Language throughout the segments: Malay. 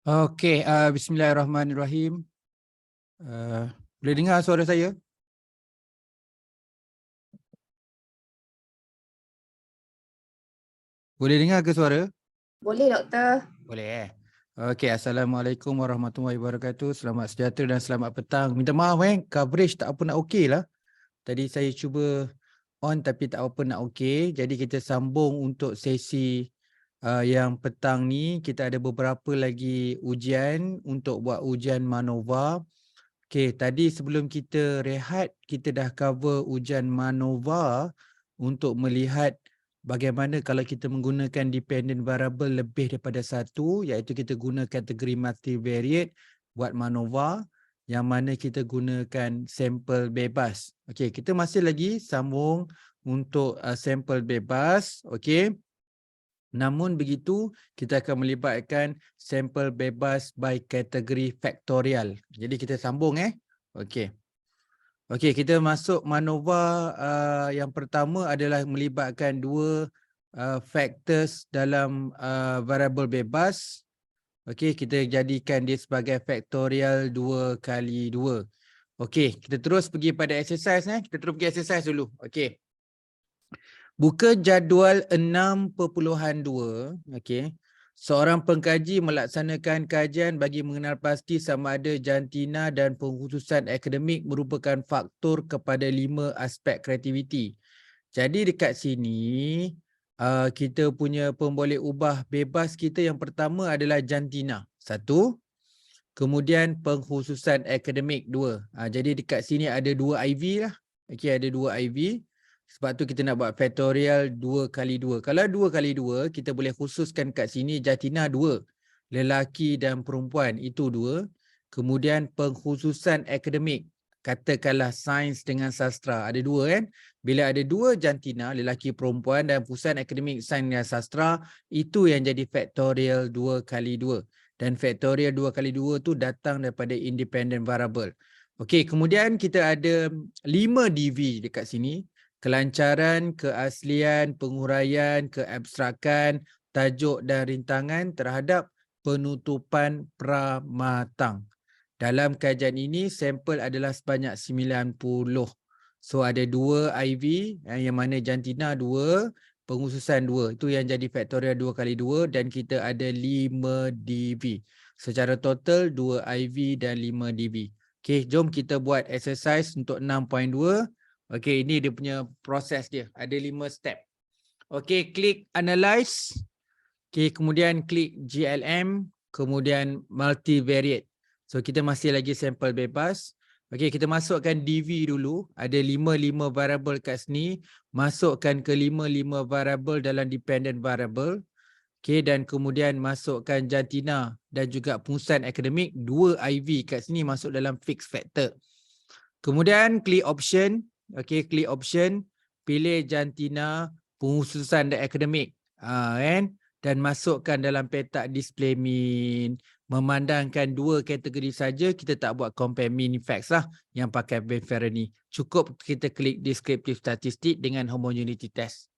Okey, bismillahirrahmanirrahim. Boleh dengar suara saya? Boleh dengar ke suara? Boleh, doktor. Boleh. Okey, Assalamualaikum warahmatullahi wabarakatuh. Selamat sejahtera dan selamat petang. Minta maaf coverage tak apa nak okey lah. Tadi saya cuba on tapi tak apa nak okey. Jadi kita sambung untuk sesi yang petang ni. Kita ada beberapa lagi ujian untuk buat ujian MANOVA. Okey, tadi sebelum kita rehat, kita dah cover ujian MANOVA untuk melihat bagaimana kalau kita menggunakan dependent variable lebih daripada satu, iaitu kita guna kategori multivariate buat MANOVA, yang mana kita gunakan sampel bebas. Okey, kita masih lagi sambung untuk sampel bebas. Okey. Namun begitu, kita akan melibatkan sampel bebas by kategori faktorial. Jadi kita sambung Okey. Okey, kita masuk MANOVA. Yang pertama adalah melibatkan dua factors dalam variable bebas. Okey, kita jadikan dia sebagai faktorial 2 kali 2. Okey, kita terus pergi pada exercise Kita terus pergi exercise dulu. Okey. Buka jadual 6.2. Okey. Seorang pengkaji melaksanakan kajian bagi mengenal pasti sama ada jantina dan pengkhususan akademik merupakan faktor kepada 5 aspek kreativiti. Jadi dekat sini kita punya pemboleh ubah bebas kita yang pertama adalah jantina. 1. Kemudian pengkhususan akademik 2. Jadi dekat sini ada 2 IV lah. Okey, ada 2 IV. Sebab tu kita nak buat faktorial 2 kali 2. Kalau 2 kali 2, kita boleh khususkan kat sini jantina 2. Lelaki dan perempuan itu 2. Kemudian pengkhususan akademik. Katakanlah sains dengan sastra. Ada 2 kan? Bila ada 2 jantina, lelaki perempuan dan pusat akademik sains dan sastra, itu yang jadi faktorial 2 kali 2. Dan faktorial 2 kali 2 tu datang daripada independent variable. Okey, kemudian kita ada 5 DV dekat sini. Kelancaran, keaslian, penguraian, keabstrakan, tajuk dan rintangan terhadap penutupan pramatang. Dalam kajian ini, sampel adalah sebanyak 90. So ada 2 IV, yang mana jantina 2, pengkhususan 2. Itu yang jadi faktorial 2 kali 2 dan kita ada 5 DV. Secara total 2 IV dan 5 DV. Okey, jom kita buat exercise untuk 6.2. Okey, ini dia punya proses dia. Ada 5 step. Okey, klik analyze. Okey, kemudian klik GLM, kemudian multivariate. So kita masih lagi sampel bebas. Okey, kita masukkan DV dulu. Ada 5 variable kat sini. Masukkan ke 5 variable dalam dependent variable. Okey, dan kemudian masukkan jantina dan juga pengkhususan akademik. 2 IV kat sini masuk dalam fixed factor. Kemudian klik option. Okey, klik option, pilih jantina, pengkhususan dan akademik. Kan? Dan masukkan dalam petak display mean. Memandangkan 2 kategori saja, kita tak buat compare mean effects lah yang pakai Benferroni. Cukup kita klik descriptive statistik dengan homogeneity test.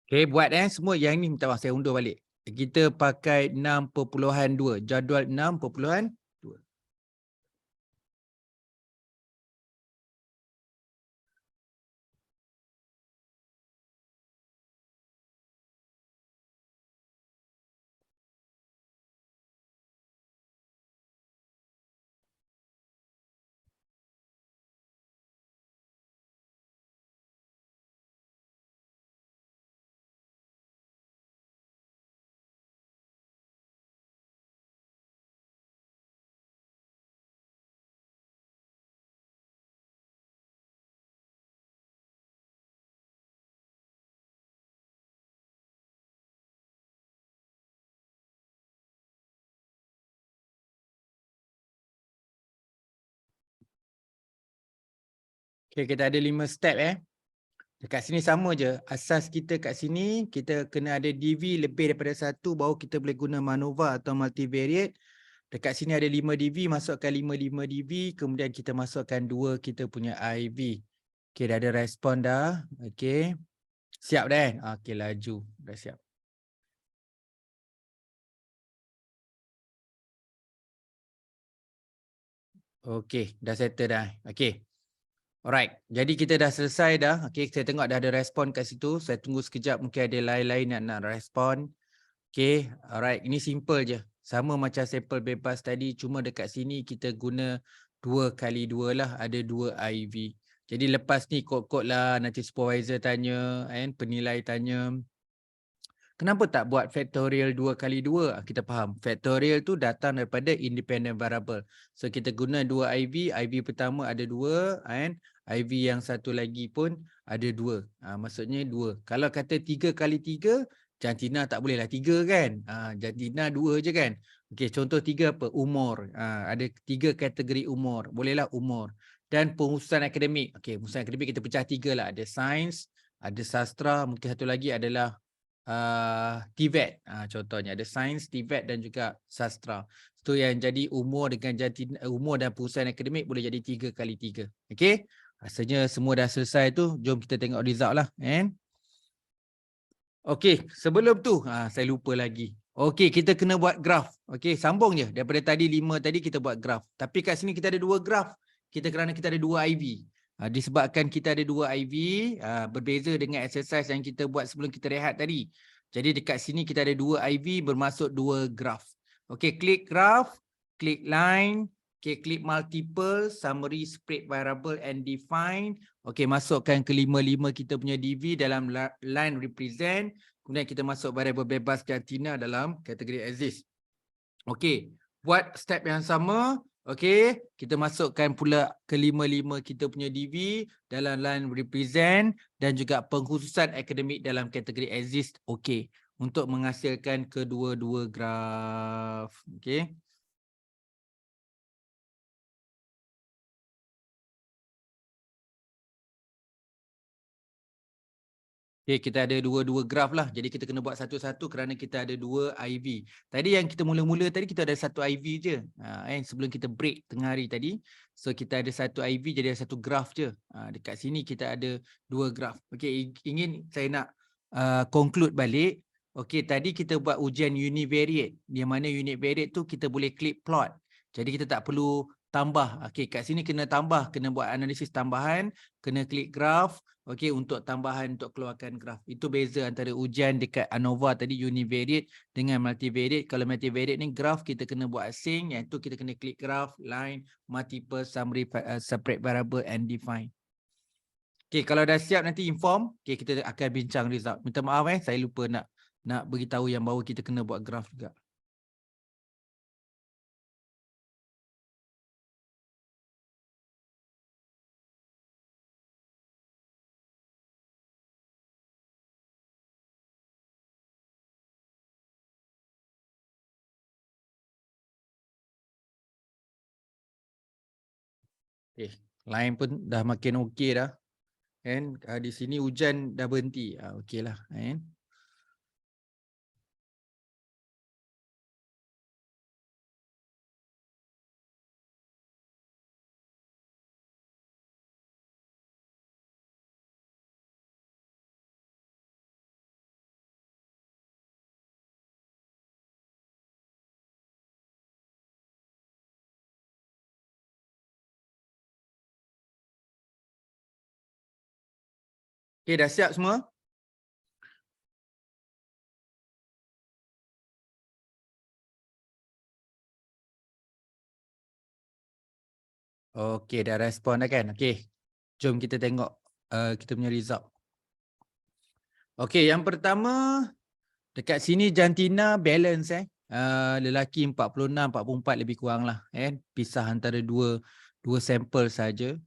Okay, buat semua yang ni minta maaf saya undur balik. Kita pakai 6.2, jadual 6.2. Okay, kita ada 5 step Dekat sini sama je. Asas kita kat sini, kita kena ada DV lebih daripada 1 baru kita boleh guna MANOVA atau multivariate. Dekat sini ada 5 DV, masukkan 5 DV, kemudian kita masukkan 2 kita punya IV. Okey, dah ada respon dah. Okey. Siap dah kan? Okey, laju. Dah siap. Okey, dah settle dah. Okey. Alright, jadi kita dah selesai dah. Okey, saya tengok dah ada respon kat situ. Saya tunggu sekejap, mungkin ada lain-lain yang nak respon. Okey, alright, ini simple je. Sama macam sampel bebas tadi, cuma dekat sini kita guna 2x2 lah, ada 2 IV. Jadi lepas ni kod-kod lah, nanti supervisor tanya, penilai tanya. Kenapa tak buat factorial 2x2? Kita faham. Factorial tu datang daripada independent variable. So kita guna 2 IV. IV pertama ada 2 and IV yang satu lagi pun ada 2. Maksudnya 2. Kalau kata 3x3, jantina tak boleh lah 3 kan? Jantina 2 je kan? Okey, contoh 3 apa? Umur. Ada 3 kategori umur. Bolehlah umur. Dan pengkhususan akademik. Okey, pengkhususan akademik kita pecah 3 lah. Ada sains, ada sastra, mungkin satu lagi adalah TVET, contohnya ada sains, TVET dan juga sastra. Itu yang jadi umur dengan umur dan perusahaan akademik boleh jadi 3x3. Okey? Rasanya semua dah selesai tu. Jom kita tengok result lah. Okey, sebelum tu saya lupa lagi. Okey, kita kena buat graf. Okey, sambung je. Daripada tadi 5 tadi kita buat graf. Tapi kat sini kita ada 2 graf. Kerana kita ada 2 IV. Disebabkan kita ada 2 IV, berbeza dengan exercise yang kita buat sebelum kita rehat tadi. Jadi dekat sini kita ada 2 IV bermaksud 2 graf. Okey, klik graf, klik line, klik multiple, summary, spread variable and define. Okey, masukkan ke-5 kita punya DV dalam line represent. Kemudian kita masuk variable bebas jantina dalam kategori exist. Okey, buat step yang sama. Okey, kita masukkan pula ke-5 kita punya DV dalam line represent dan juga pengkhususan akademik dalam kategori exist. Okey, untuk menghasilkan kedua-dua graf. Okey. Okay, kita ada dua graf lah. Jadi kita kena buat satu-satu kerana kita ada 2 IV. Tadi yang kita mula-mula tadi kita ada 1 IV je. Sebelum kita break tengah hari tadi. So kita ada 1 IV jadi ada 1 graf je. Dekat sini kita ada 2 graf. Okay, ingin saya nak conclude balik. Okay, tadi kita buat ujian univariate. Di mana univariate tu kita boleh klik plot. Jadi kita tak perlu tambah. Okay, kat sini kena tambah. Kena buat analisis tambahan. Kena klik graf. Okey, untuk tambahan untuk keluarkan graf. Itu beza antara ujian dekat ANOVA tadi univariate dengan multivariate. Kalau multivariate ni graf kita kena buat asing, iaitu kita kena klik graf, line, multiple, summary, separate variable and define. Okey, kalau dah siap nanti inform, okey kita akan bincang result. Minta maaf saya lupa nak beritahu yang bahawa kita kena buat graf juga. Okey, line pun dah makin okey dah. Kan di sini hujan dah berhenti. Okeylah, kan. Okey, dah siap semua? Okey, dah respon dah kan? Okey. Jom kita tengok kita punya result. Okey, yang pertama dekat sini jantina balance lelaki 46, 44 lebih kurang lah pisah antara dua sampel saja.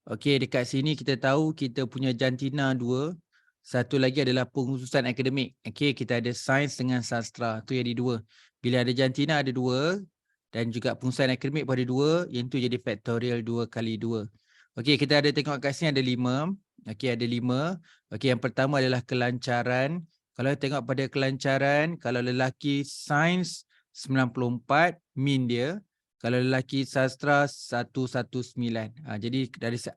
Okey, dekat sini kita tahu kita punya jantina 2. Satu lagi adalah pengkhususan akademik. Okey, kita ada sains dengan sastra. Tu jadi 2. Bila ada jantina ada 2 dan juga pengkhususan akademik pada 2, yang tu jadi factorial 2x2. Okey, kita ada tengok kat sini ada 5. Okey, ada 5. Okey, yang pertama adalah kelancaran. Kalau tengok pada kelancaran, kalau lelaki sains 94, min dia. Kalau lelaki sastra 119. Jadi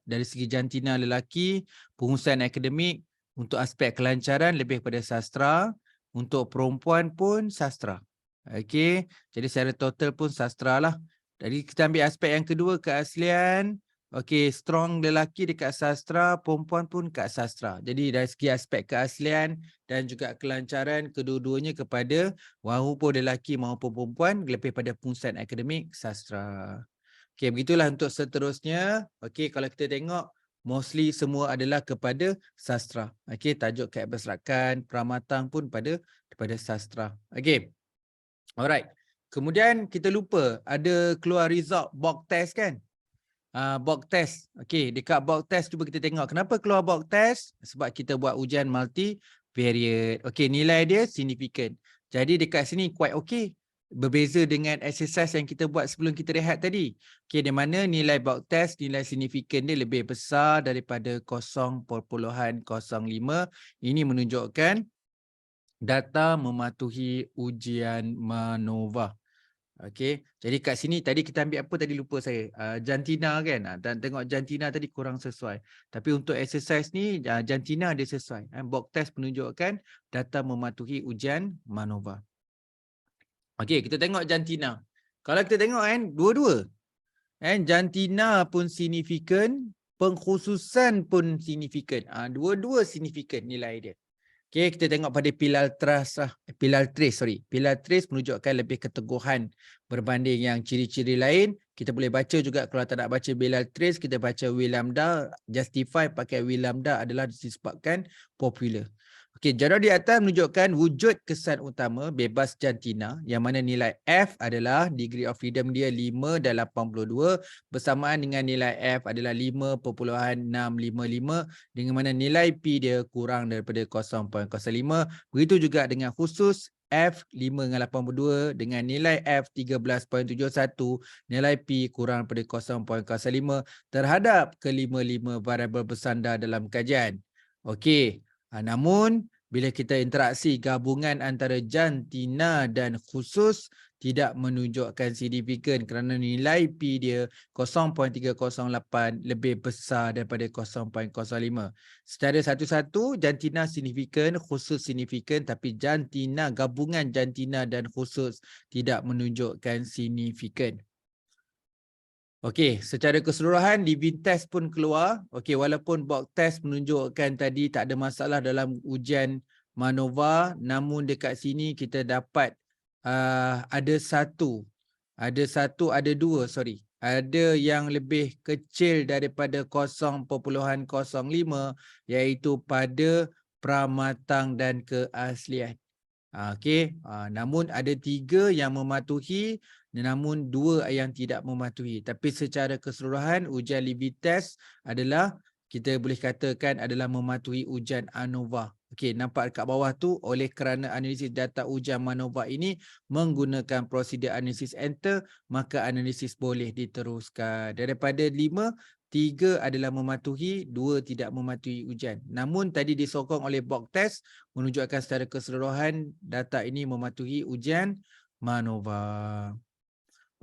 dari segi jantina lelaki, pengurusan akademik untuk aspek kelancaran lebih pada sastra, untuk perempuan pun sastra. Okey, jadi secara total pun sastra lah. Jadi kita ambil aspek yang kedua, keaslian. Okey, strong lelaki dekat sastra, perempuan pun kat sastra. Jadi dari segi aspek keaslian dan juga kelancaran kedua-duanya kepada maupun lelaki maupun perempuan lebih pada pengurusan akademik sastra. Okey, begitulah untuk seterusnya. Okey, kalau kita tengok mostly semua adalah kepada sastra. Okey, tajuk keabstrakan, pramatang pun kepada sastra. Okey. Alright. Kemudian kita lupa ada keluar result mock test kan? Mock test. Okey, dekat mock test cuba kita tengok kenapa keluar mock test? Sebab kita buat ujian multivariate. Okey, nilai dia signifikan. Jadi dekat sini quite okey. Berbeza dengan exercise yang kita buat sebelum kita rehat tadi. Okey, di mana nilai mock test, nilai signifikan dia lebih besar daripada 0.05. Ini menunjukkan data mematuhi ujian MANOVA. Okey, jadi kat sini tadi kita ambil apa tadi lupa saya. Jantina kan. Dan tengok jantina tadi kurang sesuai. Tapi untuk exercise ni jantina dia sesuai. Box test menunjukkan data mematuhi ujian MANOVA. Okey, kita tengok jantina. Kalau kita tengok kan dua-dua. Jantina pun signifikan, pengkhususan pun signifikan. Dua-dua signifikan nilai dia. Okey, kita tengok pada pilar trace. Pilar trace menunjukkan lebih keteguhan berbanding yang ciri-ciri lain. Kita boleh baca juga kalau tak nak baca pilar trace, kita baca W lambda. Justify pakai W lambda adalah disebabkan popular. Okey, jadual di atas menunjukkan wujud kesan utama bebas jantina yang mana nilai F adalah degree of freedom dia 5/82 bersamaan dengan nilai F adalah 5.655 dengan mana nilai P dia kurang daripada 0.05. Begitu juga dengan khusus F 5/82 dengan nilai F 13.71, nilai P kurang daripada 0.05 terhadap kelima-lima variabel bersandar dalam kajian. Okey. Namun, bila kita interaksi gabungan antara jantina dan khusus tidak menunjukkan signifikan kerana nilai P dia 0.308 lebih besar daripada 0.05. Secara satu-satu, jantina signifikan, khusus signifikan tapi jantina, gabungan jantina dan khusus tidak menunjukkan signifikan. Okey, secara keseluruhan Living test pun keluar. Okey, walaupun box test menunjukkan tadi tak ada masalah dalam ujian MANOVA, namun dekat sini kita dapat ada dua, ada yang lebih kecil daripada 0.05 iaitu pada pramatang dan keaslian. Okey, namun ada 3 yang mematuhi namun 2 yang tidak mematuhi. Tapi secara keseluruhan ujian Living test adalah kita boleh katakan adalah mematuhi ujian ANOVA. Okey, nampak kat bawah tu oleh kerana analisis data ujian MANOVA ini menggunakan prosedur analisis enter, maka analisis boleh diteruskan. Daripada 5, 3 adalah mematuhi, 2 tidak mematuhi ujian. Namun tadi disokong oleh box test menunjukkan secara keseluruhan data ini mematuhi ujian MANOVA.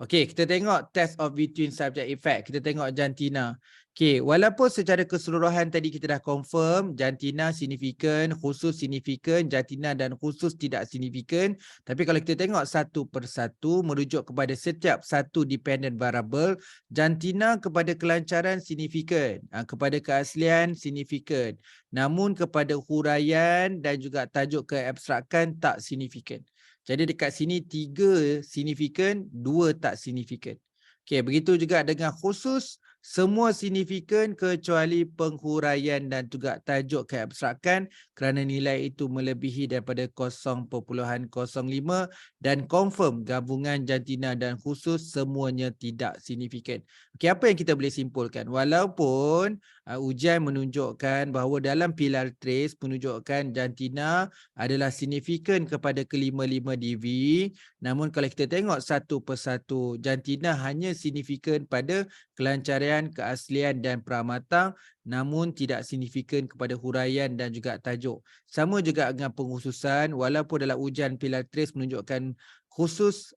Okey, kita tengok test of between subject effect. Kita tengok jantina. Okey, walaupun secara keseluruhan tadi kita dah confirm jantina signifikan, khusus signifikan, jantina dan khusus tidak signifikan. Tapi kalau kita tengok satu persatu merujuk kepada setiap satu dependent variable, jantina kepada kelancaran signifikan, kepada keaslian signifikan. Namun kepada huraian dan juga tajuk keabstrakan tak signifikan. Jadi dekat sini 3 signifikan, 2 tak signifikan. Okey, begitu juga dengan khusus, semua signifikan kecuali penghuraian dan juga tajuk keabstrakan kerana nilai itu melebihi daripada 0.05 dan confirm gabungan jantina dan khusus semuanya tidak signifikan. Okey, apa yang kita boleh simpulkan? Walaupun ujian menunjukkan bahawa dalam pilar trace menunjukkan jantina adalah signifikan kepada kelima-lima DV, namun kalau kita tengok satu persatu, jantina hanya signifikan pada kelancaran, keaslian dan pramatang, namun tidak signifikan kepada huraian dan juga tajuk. Sama juga dengan pengkhususan, walaupun dalam ujian pilar trace menunjukkan khusus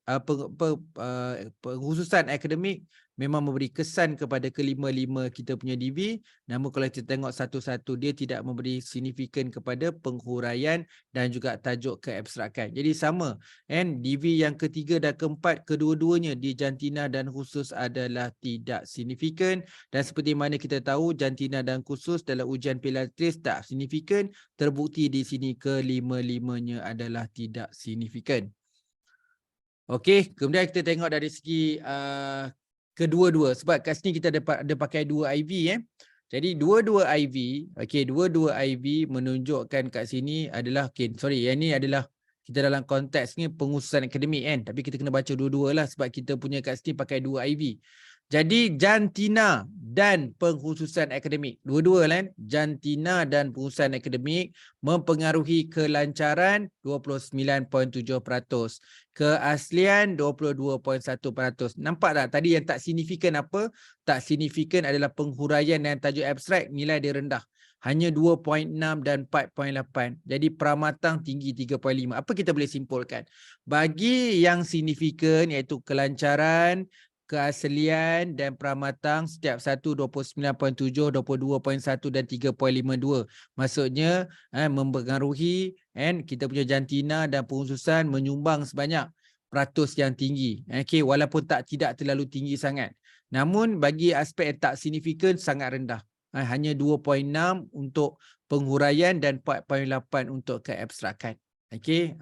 pengkhususan akademik memang memberi kesan kepada kelima-lima kita punya DV, namun kalau kita tengok satu-satu dia tidak memberi signifikan kepada penghuraian dan juga tajuk keabstrakan. Jadi sama, DV yang ketiga dan keempat kedua-duanya di jantina dan khusus adalah tidak signifikan, dan seperti mana kita tahu jantina dan khusus dalam ujian Pilates tak signifikan, terbukti di sini kelima-limanya adalah tidak signifikan. Okey, kemudian kita tengok dari segi kedua-dua, sebab kat sini kita ada pakai dua IV. Jadi dua-dua IV, okey, dua-dua IV menunjukkan kat sini adalah, yang ni adalah kita dalam konteks ni pengkhususan akademik kan, tapi kita kena baca dua-dua lah sebab kita punya kat sini pakai dua IV. Jadi jantina dan pengkhususan akademik, dua-dua kan, jantina dan pengkhususan akademik mempengaruhi kelancaran 29.7%, keaslian 22.1%. Nampak tak tadi yang tak signifikan apa? Tak signifikan adalah penghuraian dan tajuk abstrak, nilai dia rendah. Hanya 2.6 dan 4.8. Jadi pramatang tinggi 3.5. Apa kita boleh simpulkan? Bagi yang signifikan iaitu kelancaran, keaslian dan pramatang setiap satu 29.7, 22.1 dan 3.52. Maksudnya mempengaruhi kita punya jantina dan pengkhususan menyumbang sebanyak peratus yang tinggi. Walaupun tidak terlalu tinggi sangat. Namun bagi aspek yang tak signifikan sangat rendah. Hanya 2.6 untuk penghuraian dan 4.8 untuk keabstrakan. Okey.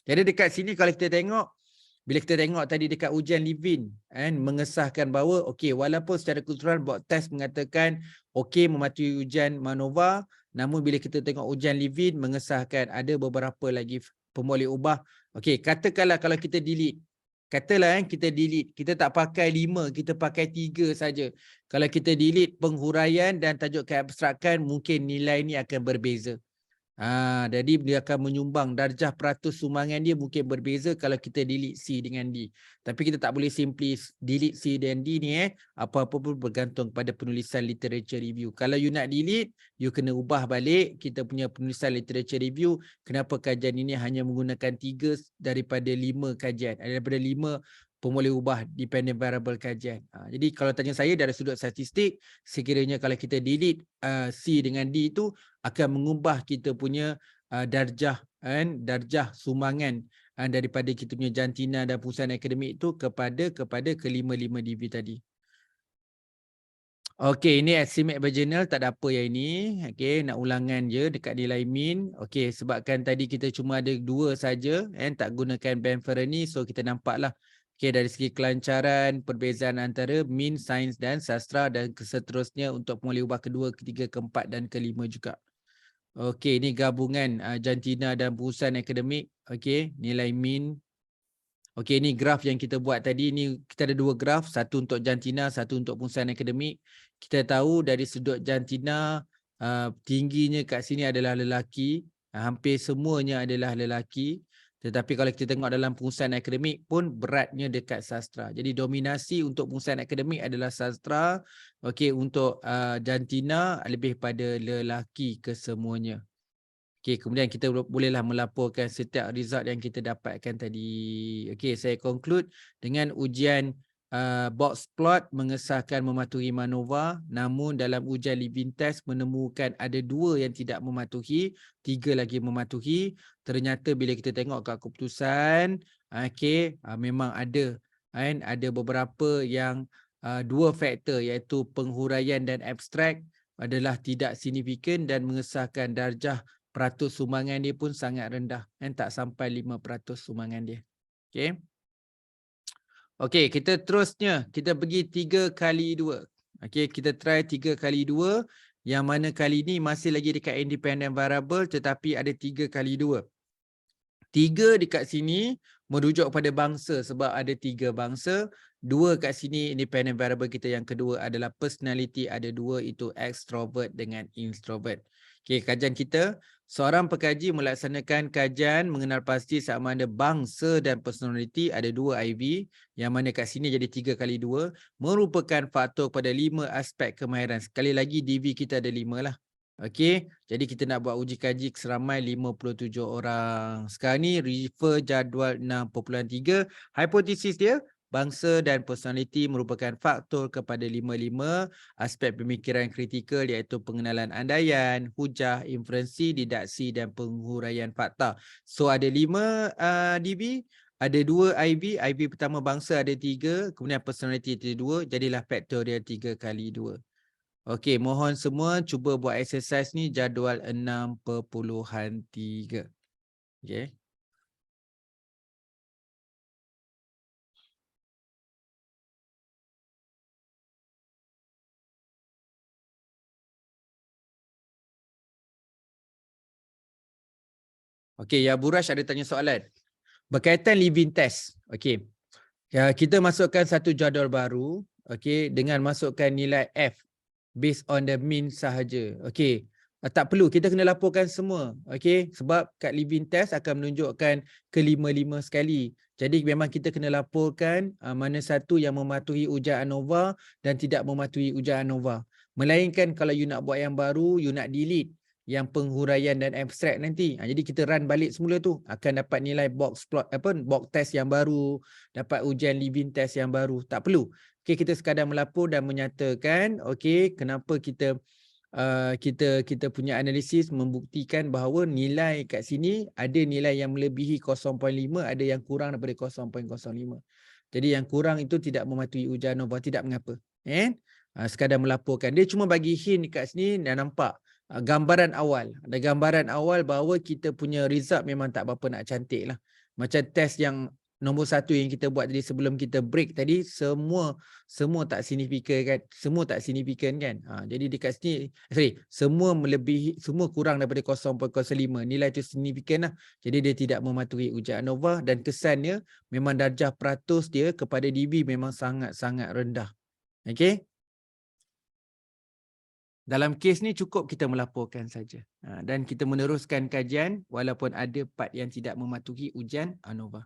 Jadi dekat sini kalau kita tengok, bila kita tengok tadi dekat ujian Levin mengesahkan bahawa walaupun secara kultural buat test mengatakan mematuhi ujian MANOVA, namun bila kita tengok ujian Levin mengesahkan ada beberapa lagi pemboleh ubah. Katakanlah kalau kita delete, kita delete, kita tak pakai 5, kita pakai 3 saja. Kalau kita delete penghuraian dan tajuk keabstrakan, mungkin nilai ni akan berbeza. Jadi dia akan menyumbang darjah peratus sumbangan dia mungkin berbeza kalau kita delete C dengan D. Tapi kita tak boleh simply delete C dan D ni apa-apa pun bergantung pada penulisan literature review. Kalau you nak delete, you kena ubah balik kita punya penulisan literature review. Kenapa kajian ini hanya menggunakan 3 daripada 5 kajian, daripada 5 boleh ubah dependent variable kajian. Jadi kalau tanya saya dari sudut statistik, sekiranya kalau kita delete C dengan D itu akan mengubah kita punya darjah sumbangan daripada kita punya jantina dan perusahaan akademik itu kepada kelima-lima DV tadi. Okey, ini estimate berjurnal, tak ada apa yang ini. Nak ulangan je dekat nilai min. Sebabkan tadi kita cuma ada 2 saja tak gunakan Benford ni, so kita nampaklah dari segi kelancaran, perbezaan antara min, sains dan sastra dan seterusnya untuk pemboleh ubah kedua, ketiga, keempat dan kelima juga. Ini gabungan jantina dan perusahaan akademik. Nilai min. Ini graf yang kita buat tadi. Ini kita ada 2 graf, satu untuk jantina, satu untuk perusahaan akademik. Kita tahu dari sudut jantina tingginya kat sini adalah lelaki. Hampir semuanya adalah lelaki. Tetapi kalau kita tengok dalam pengurusan akademik pun beratnya dekat sastra. Jadi dominasi untuk pengurusan akademik adalah sastra. Untuk jantina lebih pada lelaki kesemuanya. Kemudian kita bolehlah melaporkan setiap result yang kita dapatkan tadi. Saya conclude dengan ujian box plot mengesahkan mematuhi MANOVA, namun dalam ujian living test menemukan ada 2 yang tidak mematuhi, 3 lagi mematuhi. Ternyata bila kita tengok kat keputusan, memang ada beberapa yang 2 faktor iaitu penghuraian dan abstrak adalah tidak signifikan dan mengesahkan darjah peratus sumbangan dia pun sangat rendah, tak sampai 5% sumbangan dia. Kita terusnya, kita pergi 3x2. Kita try 3x2, yang mana kali ni masih lagi dekat independent variable tetapi ada 3x2. 3 dekat sini merujuk pada bangsa sebab ada 3 bangsa. 2 kat sini independent variable kita yang kedua adalah personality, ada 2 itu extrovert dengan introvert. Kajian kita, seorang pekaji melaksanakan kajian mengenal pasti sama ada bangsa dan personality, ada 2 IV, yang mana kat sini jadi 3x2, merupakan faktor pada 5 aspek kemahiran. Sekali lagi DV kita ada 5 lah. Okey, jadi kita nak buat uji kaji seramai 57 orang. Sekarang ni refer jadual 6.3. Hipotesis dia, bangsa dan personaliti merupakan faktor kepada 55 aspek pemikiran kritikal iaitu pengenalan andaian, hujah, inferensi, didaksi dan penghuraian fakta. So ada 5 DB, ada 2 IB pertama bangsa ada 3, kemudian personaliti ada 2, jadilah faktorial 3 kali 2. Okey, mohon semua cuba buat exercise ni jadual 6.3. Okey. Okey, ya Burash ada tanya soalan. Berkaitan living test. Okey. Ya, kita masukkan satu jadual baru, okey, dengan masukkan nilai F based on the mean sahaja. Okey. Tak perlu kita kena laporkan semua. Okey, sebab kat living test akan menunjukkan kelima-lima sekali. Jadi memang kita kena laporkan mana satu yang mematuhi ujian ANOVA dan tidak mematuhi ujian ANOVA. Melainkan kalau you nak buat yang baru, you nak delete yang penghuraian dan abstrak nanti. Jadi kita run balik semula tu, akan dapat nilai box plot box test yang baru, dapat ujian living test yang baru. Tak perlu. Okey, kita sekadar melapor dan menyatakan okey kenapa kita kita punya analisis membuktikan bahawa nilai kat sini ada nilai yang melebihi 0.5, ada yang kurang daripada 0.05. Jadi yang kurang itu tidak mematuhi ujian ANOVA, tidak mengapa. Sekadar melaporkan. Dia cuma bagi hint kat sini dan nampak gambaran awal. Ada gambaran awal bahawa kita punya result memang tak berapa nak cantik lah. Macam test yang nombor 1 yang kita buat tadi sebelum kita break tadi, semua tak signifikan kan, jadi dekat sini semua melebihi, semua kurang daripada 0.05, nilai itu signifikan lah. Jadi dia tidak mematuhi ujian ANOVA dan kesannya memang darjah peratus dia kepada DB memang sangat-sangat rendah. Okey, dalam kes ni cukup kita melaporkan saja dan kita meneruskan kajian walaupun ada part yang tidak mematuhi ujian ANOVA.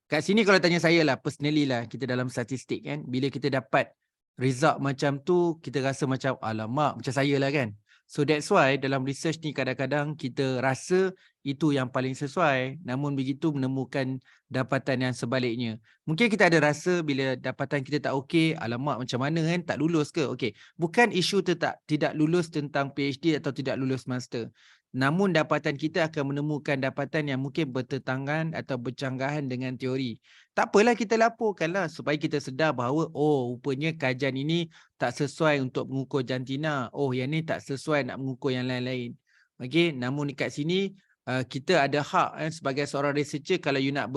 Kat sini kalau tanya saya lah, personally lah, kita dalam statistik kan, bila kita dapat result macam tu, kita rasa macam alamak, macam saya lah kan. So that's why dalam research ni kadang-kadang kita rasa itu yang paling sesuai, namun begitu menemukan dapatan yang sebaliknya. Mungkin kita ada rasa bila dapatan kita tak okey, alamak macam mana kan, tak lulus ke? Okey, bukan isu tidak lulus tentang PhD atau tidak lulus master. Namun dapatan kita akan menemukan dapatan yang mungkin bertentangan atau bercanggahan dengan teori. Tak apalah kita laporkanlah supaya kita sedar bahawa oh rupanya kajian ini tak sesuai untuk mengukur jantina. Oh yang ni tak sesuai nak mengukur yang lain-lain. Okey, namun dekat sini kita ada hak sebagai seorang researcher kalau you nak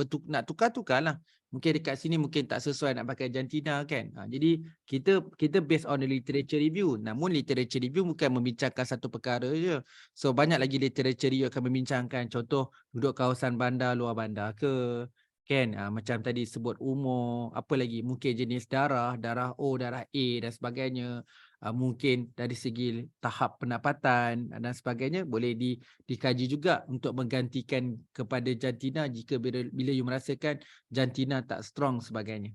tukarlah. Mungkin dekat sini mungkin tak sesuai nak pakai jantina kan. Jadi kita based on the literature review. Namun literature review bukan membincangkan satu perkara je. So banyak lagi literature review akan membincangkan contoh duduk kawasan bandar, luar bandar ke, kan? Macam tadi sebut umur, apa lagi? Mungkin jenis darah, darah O, darah A dan sebagainya. Mungkin dari segi tahap pendapatan dan sebagainya boleh dikaji juga untuk menggantikan kepada jantina jika bila you merasakan jantina tak strong sebagainya.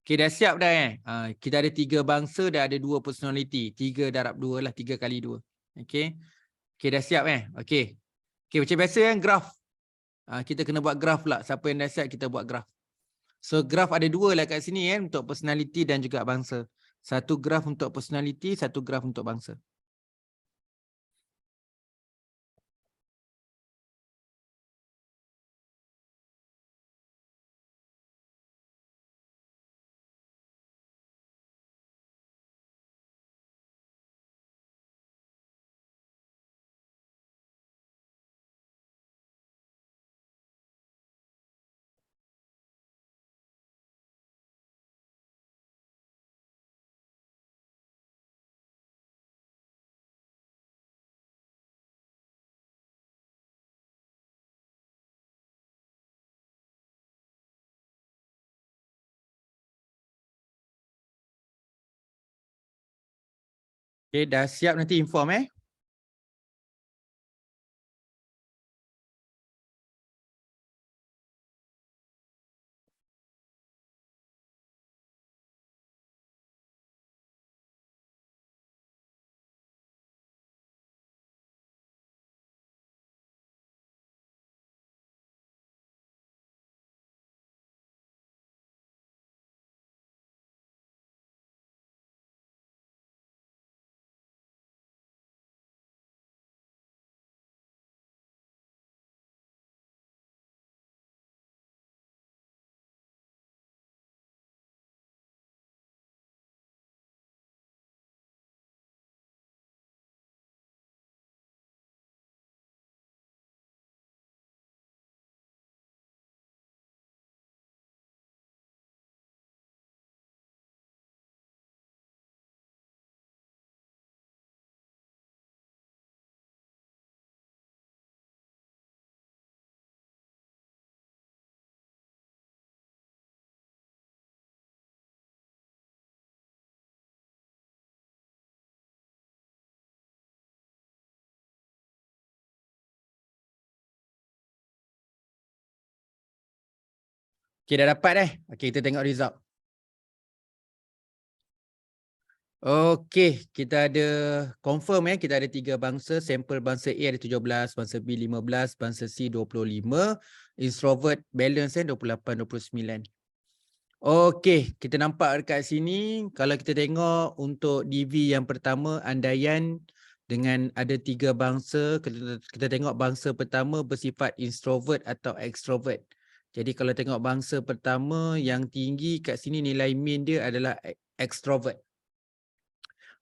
Okay, dah siap dah kita ada 3 bangsa dan ada 2 personality. 3 darab 2 lah, 3 kali 2. Okay. Okay, dah siap Okay. Okay, macam biasa graf. Kita kena buat graf pula. Siapa yang dah siap, kita buat graf. So, graf ada 2 lah kat sini untuk personality dan juga bangsa. Satu graf untuk personality, satu graf untuk bangsa. Okay, dah siap nanti inform Okay, dah dapat Okay, kita tengok result. Okey, kita ada confirm kita ada 3 bangsa, sampel bangsa A ada 17, bangsa B 15, bangsa C 25, introvert balance 28, 29. Okey, kita nampak dekat sini kalau kita tengok untuk DV yang pertama andaian dengan ada 3 bangsa, kita tengok bangsa pertama bersifat introvert atau extrovert. Jadi kalau tengok bangsa pertama yang tinggi kat sini nilai min dia adalah extrovert.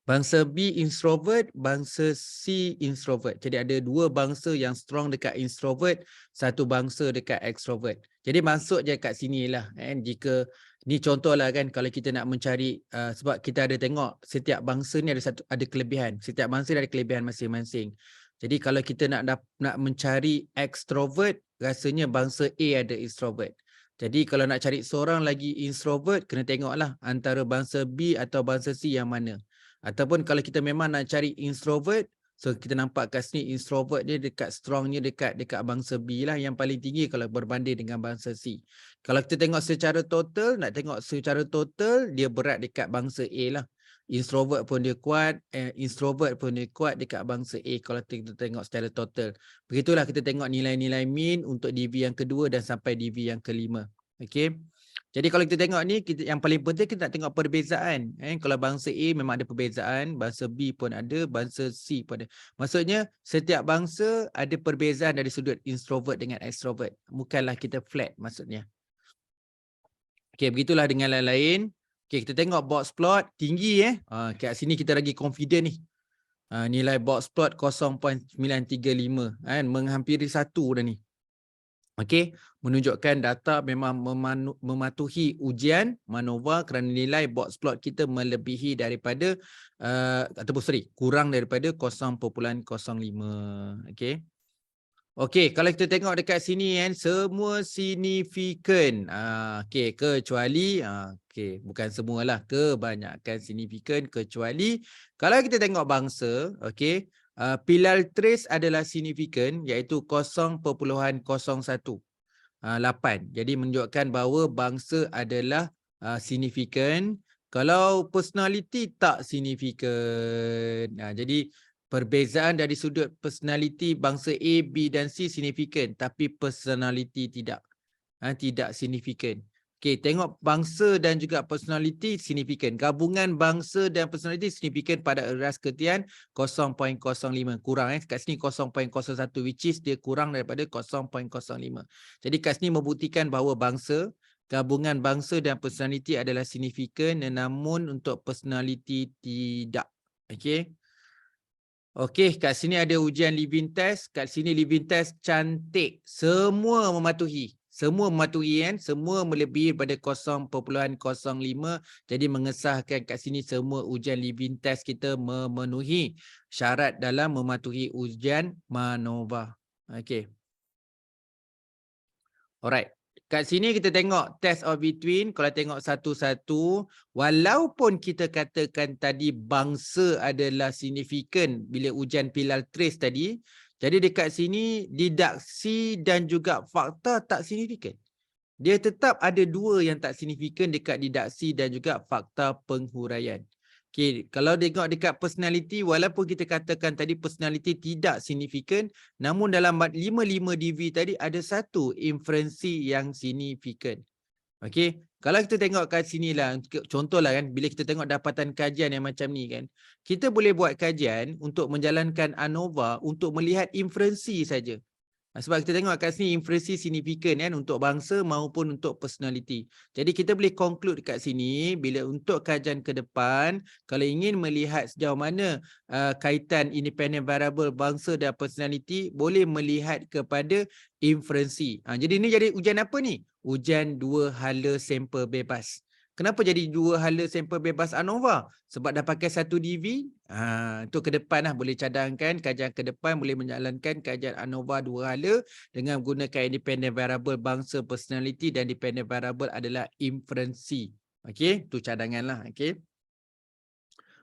Bangsa B introvert, bangsa C introvert. Jadi ada 2 bangsa yang strong dekat introvert, 1 bangsa dekat extrovert. Jadi masuk je kat sinilah jika ni contohlah kan kalau kita nak mencari sebab kita ada tengok setiap bangsa ni ada kelebihan. Setiap bangsa ada kelebihan masing-masing. Jadi kalau kita nak mencari extrovert, rasanya bangsa A ada introvert. Jadi kalau nak cari seorang lagi introvert, kena tengoklah antara bangsa B atau bangsa C yang mana. Ataupun kalau kita memang nak cari introvert, so kita nampak kat sini introvert dia dekat strongnya dekat bangsa B lah yang paling tinggi kalau berbanding dengan bangsa C. Kalau kita tengok secara total, dia berat dekat bangsa A lah. Introvert pun dia kuat, introvert pun dia kuat dekat bangsa A kalau kita tengok secara total. Begitulah kita tengok nilai-nilai min untuk DV yang kedua dan sampai DV yang kelima. Okey. Jadi kalau kita tengok ni, yang paling penting kita nak tengok perbezaan. Kalau bangsa A memang ada perbezaan, bangsa B pun ada, bangsa C pun ada. Maksudnya setiap bangsa ada perbezaan dari sudut introvert dengan extrovert. Bukanlah kita flat maksudnya. Okey, begitulah dengan lain-lain. Okey, kita tengok box plot tinggi kat sini kita lagi confident ni. Nilai box plot 0.935 menghampiri 1 dah ni. Okey, menunjukkan data memang mematuhi ujian MANOVA kerana nilai box plot kita melebihi daripada kurang daripada 0.05. Okey. Okey, kalau kita tengok dekat sini semua signifikan. Okey, kecuali bukan semualah, kebanyakan signifikan kecuali kalau kita tengok bangsa, okey, pilar trace adalah signifikan iaitu 0.01. 8. Jadi menunjukkan bahawa bangsa adalah signifikan. Kalau personality tak signifikan. Jadi perbezaan dari sudut personality bangsa A, B dan C signifikan, tapi personality tidak. Tidak signifikan. Okey, tengok bangsa dan juga personality signifikan. Gabungan bangsa dan personality signifikan pada eras ketian 0.05. Kurang kat sini 0.01 which is dia kurang daripada 0.05. Jadi kat sini membuktikan bahawa gabungan bangsa dan personality adalah signifikan, namun untuk personality tidak. Okey. Okey, kat sini ada ujian living test. Kat sini living test cantik. Semua mematuhi. Semua melebihi pada 0.05. Jadi mengesahkan kat sini semua ujian living test kita memenuhi syarat dalam mematuhi ujian MANOVA. Okey. Alright. Kat sini kita tengok test of between. Kalau tengok satu-satu, walaupun kita katakan tadi bangsa adalah signifikan bila ujian pilar trace tadi, jadi dekat sini didaksi dan juga fakta tak signifikan. Dia tetap ada 2 yang tak signifikan dekat didaksi dan juga fakta penghuraian. Okay, kalau tengok dekat personality, walaupun kita katakan tadi personality tidak signifikan, namun dalam 5 DV tadi ada 1 inferensi yang signifikan. Okey, kalau kita tengok kat sini lah, contohlah kan, bila kita tengok dapatan kajian yang macam ni kan, kita boleh buat kajian untuk menjalankan ANOVA untuk melihat inferensi saja. Sebab kita tengok kat sini inferensi signifikan kan untuk bangsa maupun untuk personality. Jadi kita boleh conclude dekat sini bila untuk kajian ke depan, kalau ingin melihat sejauh mana kaitan independent variable bangsa dan personality, boleh melihat kepada inferensi. Jadi ini jadi ujian apa ni? Ujian 2 hala sampel bebas. Kenapa jadi 2 hala sampel bebas ANOVA? Sebab dah pakai 1 DV. Untuk ke depan lah boleh cadangkan kajian ke depan boleh menjalankan kajian ANOVA 2 hala dengan menggunakan independent variable bangsa personality dan dependent variable adalah inferensi. Okey, tu cadangan lah. Okey.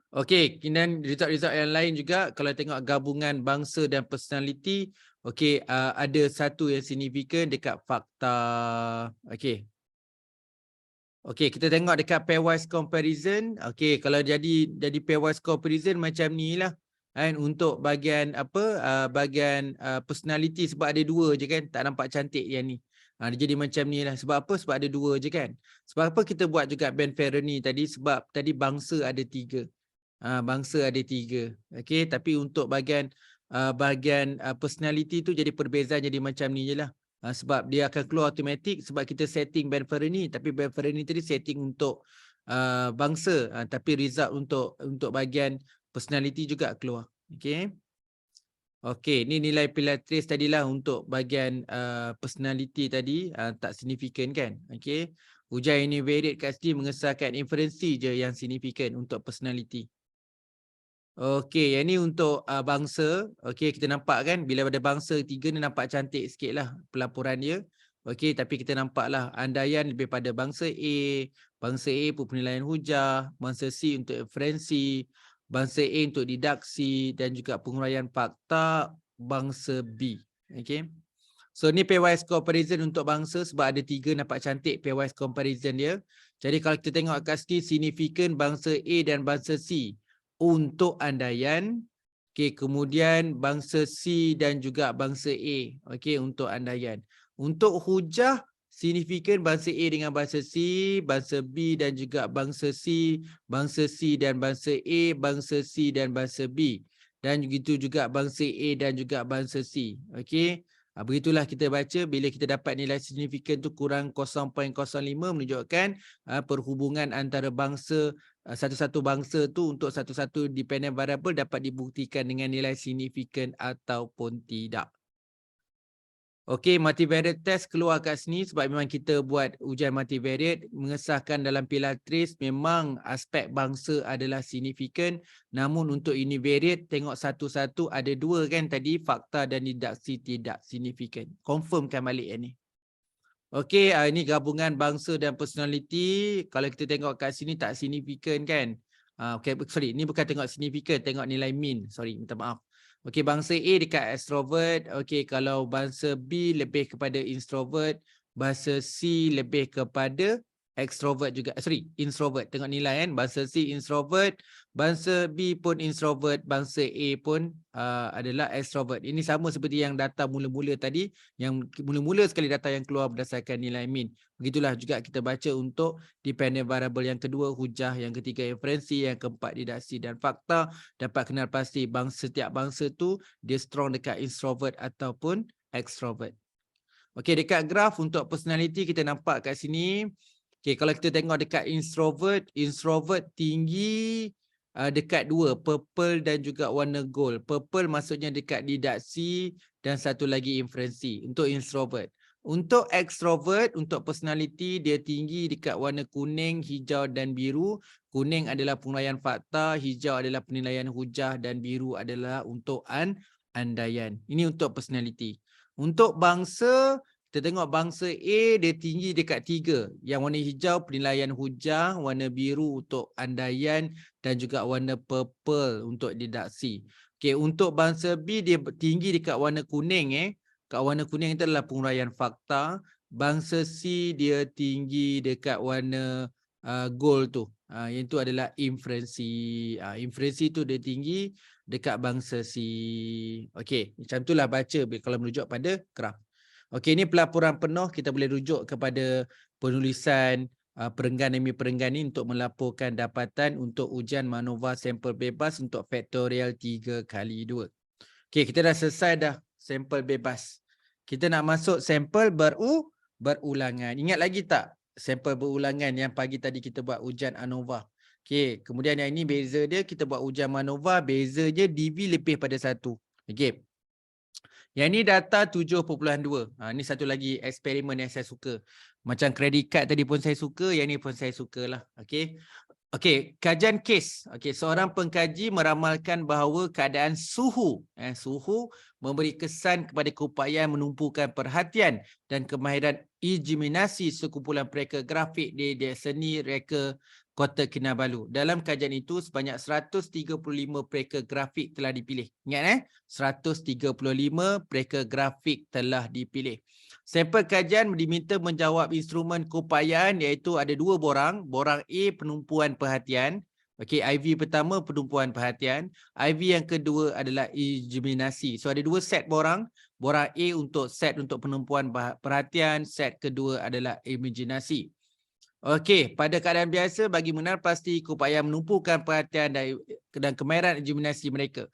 Okey, kemudian result-result yang lain juga kalau tengok gabungan bangsa dan personality, okey, ada 1 yang signifikan dekat fakta. Okey. Okey, kita tengok dekat pairwise comparison. Okey, kalau jadi pairwise comparison macam ni lah. Kan untuk bahagian bahagian personality, sebab ada dua je kan, tak nampak cantik yang ni. Dia jadi macam ni lah. Sebab apa? Sebab ada dua je kan. Sebab apa kita buat juga Ben Ferroni tadi? Sebab tadi bangsa ada 3. Bangsa ada 3. Okey, tapi untuk bahagian personality tu jadi perbezaan jadi macam ni je lah. Sebab dia akan keluar automatik sebab kita setting Ben Ferroni, tapi Ben Ferroni tadi setting untuk bangsa, tapi result untuk bahagian personality juga keluar. Okey. Okey, ni nilai Pilates tadilah untuk bahagian personality tadi, tak signifikan kan. Okey. Ujian univariate kat sini mengesahkan inferensi je yang signifikan untuk personality. Okey, yang ni untuk bangsa. Okey, kita nampak kan bila ada bangsa 3 ni nampak cantik sikit lah pelaporan dia. Okey, tapi kita nampaklah andaian lebih pada bangsa A. Bangsa A untuk penilaian hujah, bangsa C untuk inferensi, bangsa A untuk didaksi dan juga penguraian fakta bangsa B. Okey. So ni pairwise comparison untuk bangsa sebab ada 3 nampak cantik pairwise comparison dia. Jadi kalau kita tengok kat sini signifikan bangsa A dan bangsa C untuk andaian. Okey, kemudian bangsa C dan juga bangsa A. Okey, untuk andaian. Untuk hujah, signifikan bangsa A dengan bangsa C, bangsa B dan juga bangsa C dan bangsa A, bangsa C dan bangsa B. Dan begitu juga bangsa A dan juga bangsa C. Okey. Begitulah kita baca bila kita dapat nilai signifikan tu kurang 0.05 menunjukkan perhubungan antara bangsa satu-satu bangsa tu untuk satu-satu dependent variable dapat dibuktikan dengan nilai signifikan ataupun tidak. Okey, multivariate test keluar kat sini sebab memang kita buat ujian multivariate mengesahkan dalam Pilates memang aspek bangsa adalah signifikan, namun untuk univariate tengok satu-satu ada 2 kan tadi, fakta dan didaksi tidak signifikan. Confirmkan balik yang ni. Okey, ini gabungan bangsa dan personality. Kalau kita tengok kat sini tak signifikan kan? Okey, sorry, ni bukan tengok signifikan, tengok nilai mean. Sorry, minta maaf. Okey, bangsa A dekat extrovert. Okey, kalau bangsa B lebih kepada introvert, bangsa C lebih kepada extrovert juga. Sorry, introvert. Tengok nilai kan. Bangsa C introvert, bangsa B pun introvert, bangsa A pun adalah extrovert. Ini sama seperti yang data mula-mula tadi, yang mula-mula sekali data yang keluar berdasarkan nilai mean. Begitulah juga kita baca untuk dependent variable yang kedua, hujah, yang ketiga inferensi, yang keempat didaksi dan fakta. Dapat kenal pasti setiap bangsa tu dia strong dekat introvert ataupun extrovert. Okey, dekat graf untuk personality kita nampak kat sini. Okey, kalau kita tengok dekat introvert tinggi dekat 2, purple dan juga warna gold. Purple maksudnya dekat didaksi dan satu lagi inferensi untuk introvert. Untuk extrovert, untuk personality dia tinggi dekat warna kuning, hijau dan biru. Kuning adalah penguraian fakta, hijau adalah penilaian hujah dan biru adalah untuk andaian. Ini untuk personality. Untuk bangsa, kita tengok bangsa A dia tinggi dekat 3. Yang warna hijau penilaian hujah, warna biru untuk andaian dan juga warna purple untuk didaksi. Okey, untuk bangsa B dia tinggi dekat warna kuning Kat warna kuning itu adalah penguraian fakta. Bangsa C dia tinggi dekat warna gold tu. Yang itu adalah inferensi. Inferensi tu dia tinggi dekat bangsa C. Okey, macam itulah baca kalau merujuk pada graf. Okey, ini pelaporan penuh, kita boleh rujuk kepada penulisan perenggan demi perenggan ini untuk melaporkan dapatan untuk ujian MANOVA sampel bebas untuk faktorial 3x2. Okey, kita dah selesai dah sampel bebas. Kita nak masuk sampel berulangan. Ingat lagi tak sampel berulangan yang pagi tadi kita buat ujian ANOVA? Okey, kemudian yang ini beza dia, kita buat ujian MANOVA, beza je DV lebih pada 1. Okey. Yang ni data 7.2. Ni satu lagi eksperimen yang saya suka. Macam credit card tadi pun saya suka, yang ni pun saya sukalah. Okey. Okey, kajian kes. Okey, seorang pengkaji meramalkan bahawa keadaan suhu memberi kesan kepada keupayaan menumpukan perhatian dan kemahiran imaginasi sekumpulan pereka grafik di seni reka Kota Kinabalu. Dalam kajian itu sebanyak 135 pereka grafik telah dipilih. Ingat 135 pereka grafik telah dipilih. Sampel kajian diminta menjawab instrumen keupayaan iaitu ada 2 borang. Borang A penumpuan perhatian. Okey, IV pertama penumpuan perhatian. IV yang kedua adalah injeminasi. So ada 2 set borang. Borang A untuk set untuk penumpuan perhatian. Set kedua adalah imaginasi. Okey, pada keadaan biasa bagi mengenal pasti keupayaan menumpukan perhatian dan kemahiran injeminasi mereka.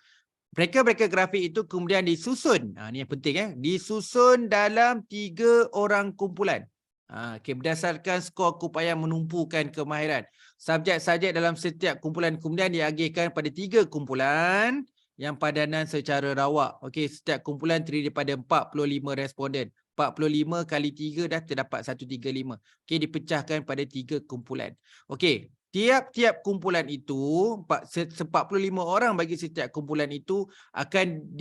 Mereka grafik itu kemudian disusun. Ini yang penting disusun dalam 3 orang kumpulan. Okay, berdasarkan skor keupayaan menumpukan kemahiran. Subjek-subjek dalam setiap kumpulan kemudian diagihkan pada 3 kumpulan yang padanan secara rawak. Okey, setiap kumpulan terdiri daripada 45 responden. 45 kali 3 dah terdapat 135. Okey, dipecahkan pada 3 kumpulan. Okey. Tiap-tiap kumpulan itu, 45 orang bagi setiap kumpulan itu akan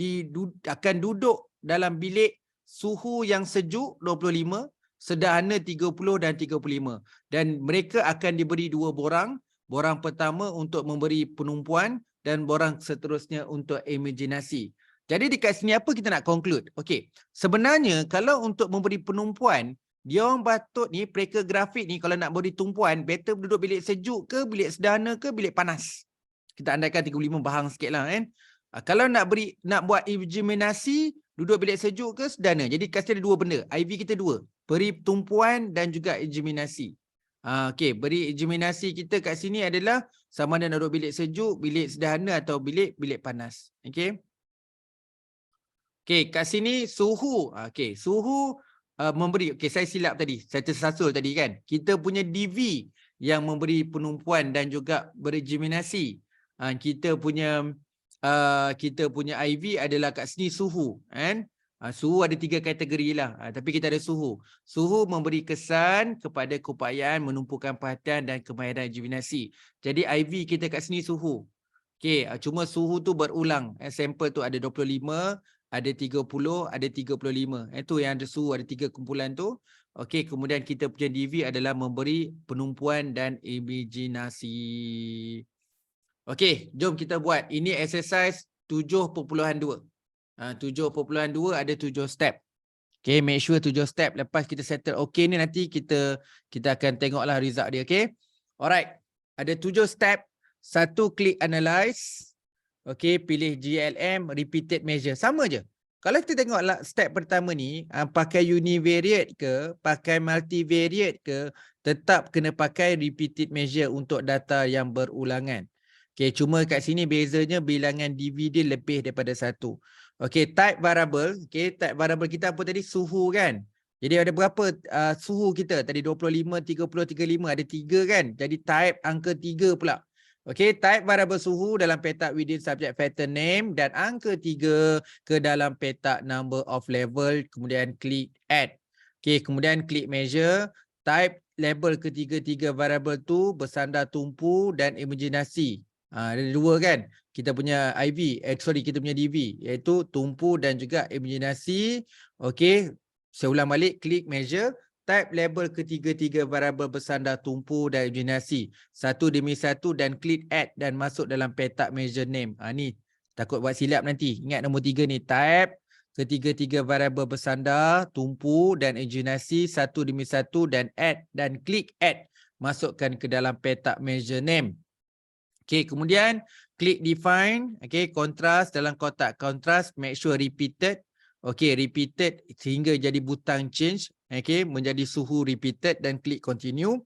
duduk dalam bilik suhu yang sejuk 25, sederhana 30 dan 35. Dan mereka akan diberi 2 borang. Borang pertama untuk memberi penumpuan dan borang seterusnya untuk imaginasi. Jadi dekat sini apa kita nak conclude? Okey, sebenarnya kalau untuk memberi penumpuan, dia orang patut ni, mereka grafik ni kalau nak beri tumpuan, better duduk bilik sejuk ke, bilik sederhana ke, bilik panas. Kita andaikan 35 bahang sikit lah kan. Kalau nak buat injeminasi, duduk bilik sejuk ke sederhana. Jadi kat sini ada 2 benda. IV kita 2. Beri tumpuan dan juga injeminasi. Okey, beri injeminasi kita kat sini adalah sama ada nak duduk bilik sejuk, bilik sederhana atau bilik panas. Okey. Okey, kat sini suhu. Okey, suhu memberi, okey saya silap tadi, saya tersasul tadi kan. Kita punya DV yang memberi penumpuan dan juga berinjeminasi. Kita punya IV adalah kat sini suhu kan. Suhu ada 3 kategori lah. Tapi kita ada suhu. Suhu memberi kesan kepada keupayaan menumpukan perhatian dan kemahiran injeminasi. Jadi IV kita kat sini suhu. Okey, cuma suhu tu berulang. Sampel tu ada 25, ada 30, ada 35. Itu yang ada suhu, ada 3 kumpulan tu. Okey, kemudian kita punya DV adalah memberi penumpuan dan imaginasi. Okey, jom kita buat. Ini exercise 7.2. 7.2 ada 7 step. Okey, make sure 7 step. Lepas kita settle okey ni nanti kita akan tengoklah result dia, okey. Alright. Ada 7 step. 1, klik analyze. Okey, pilih GLM, repeated measure. Sama je. Kalau kita tengok step pertama ni, pakai univariate ke, pakai multivariate ke, tetap kena pakai repeated measure untuk data yang berulangan. Okey, cuma kat sini bezanya bilangan DVD lebih daripada 1. Okey, type variable. Okey, type variable kita apa tadi? Suhu kan? Jadi ada berapa suhu kita? Tadi 25, 30, 35. Ada 3 kan? Jadi type angka 3 pula. Okey, type variable suhu dalam petak within subject factor name dan angka 3 ke dalam petak number of level, kemudian klik add. Okey, kemudian klik measure, type label ketiga-tiga variable tu bersandar tumpu dan imaginasi. Ada 2 kan? Kita punya IV, kita punya DV iaitu tumpu dan juga imaginasi. Okey, saya ulang balik, klik measure. Type label ketiga-tiga variabel bersandar tumpu dan imaginasi. 1 demi 1 dan klik add dan masuk dalam petak measure name. Ni takut buat silap nanti. Ingat nombor 3 ni. Type ketiga-tiga variabel bersandar tumpu dan imaginasi 1 demi 1 dan add dan klik add. Masukkan ke dalam petak measure name. Okey, kemudian klik define. Okey, kontras dalam kotak kontras. Make sure repeated. Okey, repeated sehingga jadi butang change. Okey, menjadi suhu repeated dan klik continue.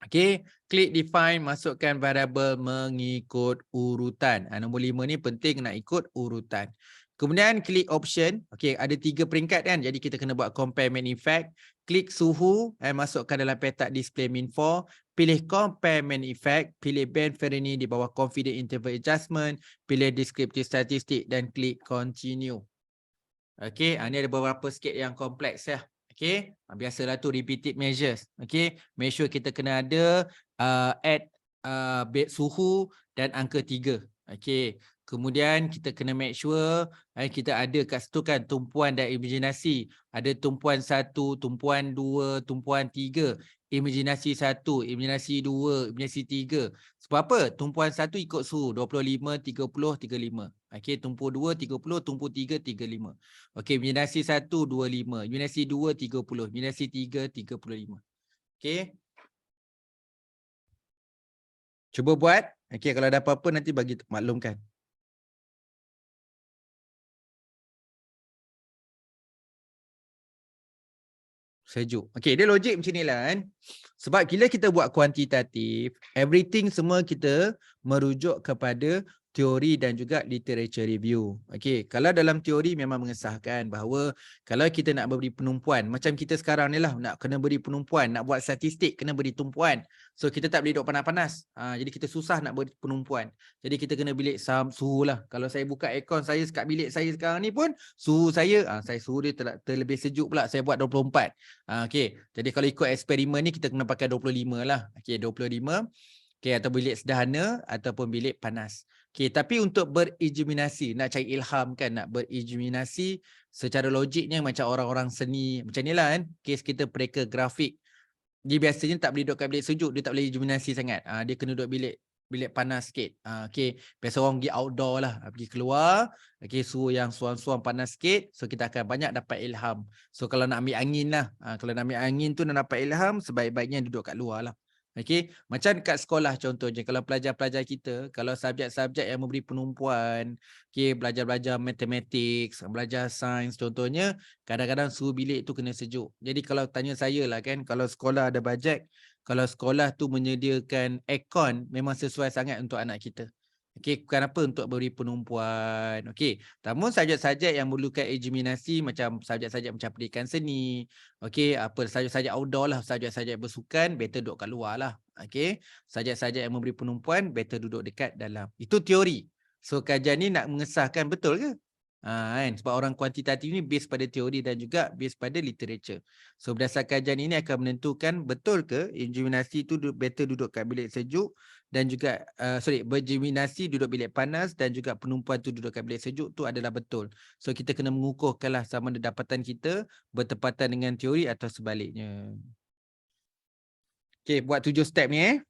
Okey, klik define, masukkan variable mengikut urutan. Nombor 5 ni penting nak ikut urutan. Kemudian klik option. Okey, ada 3 peringkat kan. Jadi kita kena buat compare main effect. Klik suhu dan masukkan dalam petak display min4. Pilih compare main effect. Pilih band Ferrini di bawah confidence interval adjustment. Pilih descriptive statistic dan klik continue. Okey, ni ada beberapa sikit yang kompleks ya. Okey, biasalah tu repeated measures. Okey, make sure kita kena ada add suhu dan angka 3. Okey, kemudian kita kena make sure kita ada kat situ kan tumpuan dan imaginasi. Ada tumpuan 1, tumpuan 2, tumpuan 3. Imaginasi 1, imaginasi 2, imaginasi 3. Sebab apa? Tumpuan 1 ikut suhu 25, 30, 35. Okey, tumpu 2 30, tumpu 3 35. Okey, imaginasi 1 25, imaginasi 2 30, imaginasi 3 35. Okey. Cuba buat. Okey, kalau ada apa-apa nanti bagi maklumkan. Sejuk. Okey, dia logik macam ni lah kan. Sebab bila kita buat kuantitatif, everything semua kita merujuk kepada teori dan juga literature review. Okey, kalau dalam teori memang mengesahkan bahawa kalau kita nak beri penumpuan, macam kita sekarang ni lah, nak kena beri penumpuan, nak buat statistik, kena beri tumpuan. So, kita tak boleh duduk panas-panas. Jadi, kita susah nak beri penumpuan. Jadi, kita kena bilik suhu lah. Kalau saya buka aircon saya kat bilik saya sekarang ni pun, suhu saya suhu dia terlebih sejuk pula. Saya buat 24. Okey, jadi kalau ikut eksperimen ni kita kena pakai 25 lah. Okey, 25. Okey, atau bilik sederhana ataupun bilik panas. Okey, tapi untuk berimaginasi, nak cari ilham kan, nak berimaginasi secara logiknya macam orang-orang seni macam ni lah kan. Kes kita pereka grafik. Dia biasanya tak boleh duduk kat bilik sejuk, dia tak boleh imaginasi sangat. Dia kena duduk bilik panas sikit. Okey, biasa orang pergi outdoor lah, pergi keluar, okey, suhu yang suam-suam panas sikit, so kita akan banyak dapat ilham. So kalau nak ambil angin lah, kalau nak ambil angin tu nak dapat ilham, sebaik-baiknya duduk kat luar lah. Okey, macam dekat sekolah contohnya, kalau pelajar-pelajar kita, kalau subjek-subjek yang memberi penumpuan, okey, belajar-belajar matematik, belajar sains contohnya, kadang-kadang suhu bilik tu kena sejuk. Jadi kalau tanya saya lah kan, kalau sekolah ada bajet, kalau sekolah tu menyediakan aircon, memang sesuai sangat untuk anak kita. Okey, kenapa? Untuk beri penumpuan. Okey, namun subjek-subjek yang memerlukan imaginasi macam subjek-subjek macam pendidikan seni, okey, apa subjek-subjek outdoor lah, subjek-subjek bersukan, better duduk kat luar lah. Okey, subjek-subjek yang memberi penumpuan, better duduk dekat dalam. Itu teori. So kajian ni nak mengesahkan betul ke? Kan? Sebab orang kuantitatif ni base pada teori dan juga base pada literature. So berdasarkan kajian ini akan menentukan betul ke imaginasi tu better duduk kat bilik sejuk dan juga berimaginasi duduk bilik panas dan juga penumpuan tu duduk kat bilik sejuk tu adalah betul. So kita kena mengukuhkanlah sama ada dapatan kita bertepatan dengan teori atau sebaliknya. Okey, buat 7 step ni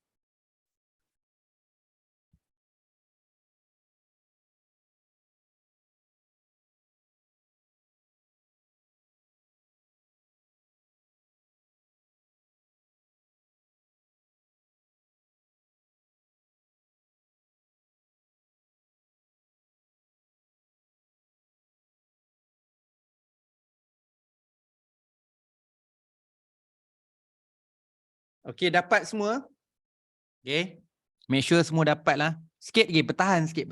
Okey, dapat semua? Okey. Make sure semua dapat lah. Sikit lagi, bertahan sikit.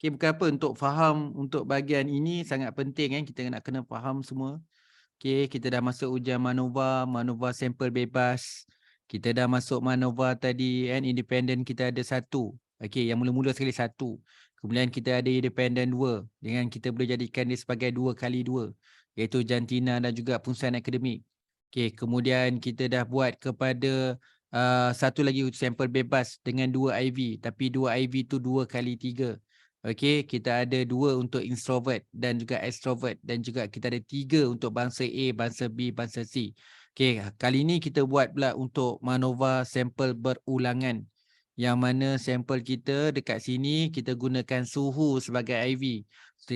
Okey, bukan apa, untuk faham untuk bahagian ini sangat penting kan, kita nak kena faham semua. Okey, kita dah masuk ujian MANOVA sampel bebas. Kita dah masuk MANOVA tadi kan, independent kita ada 1. Okey, yang mula-mula sekali 1. Kemudian kita ada independent 2. Dengan kita boleh jadikan dia sebagai 2x2. Iaitu jantina dan juga pengurusan akademik. Okey, kemudian kita dah buat kepada satu lagi sampel bebas dengan 2 IV. Tapi 2 IV tu 2x3. Okey, kita ada 2 untuk introvert dan juga extrovert dan juga kita ada 3 untuk bangsa A, bangsa B, bangsa C. Okey, kali ini kita buat pula untuk MANOVA sampel berulangan. Yang mana sampel kita dekat sini kita gunakan suhu sebagai IV.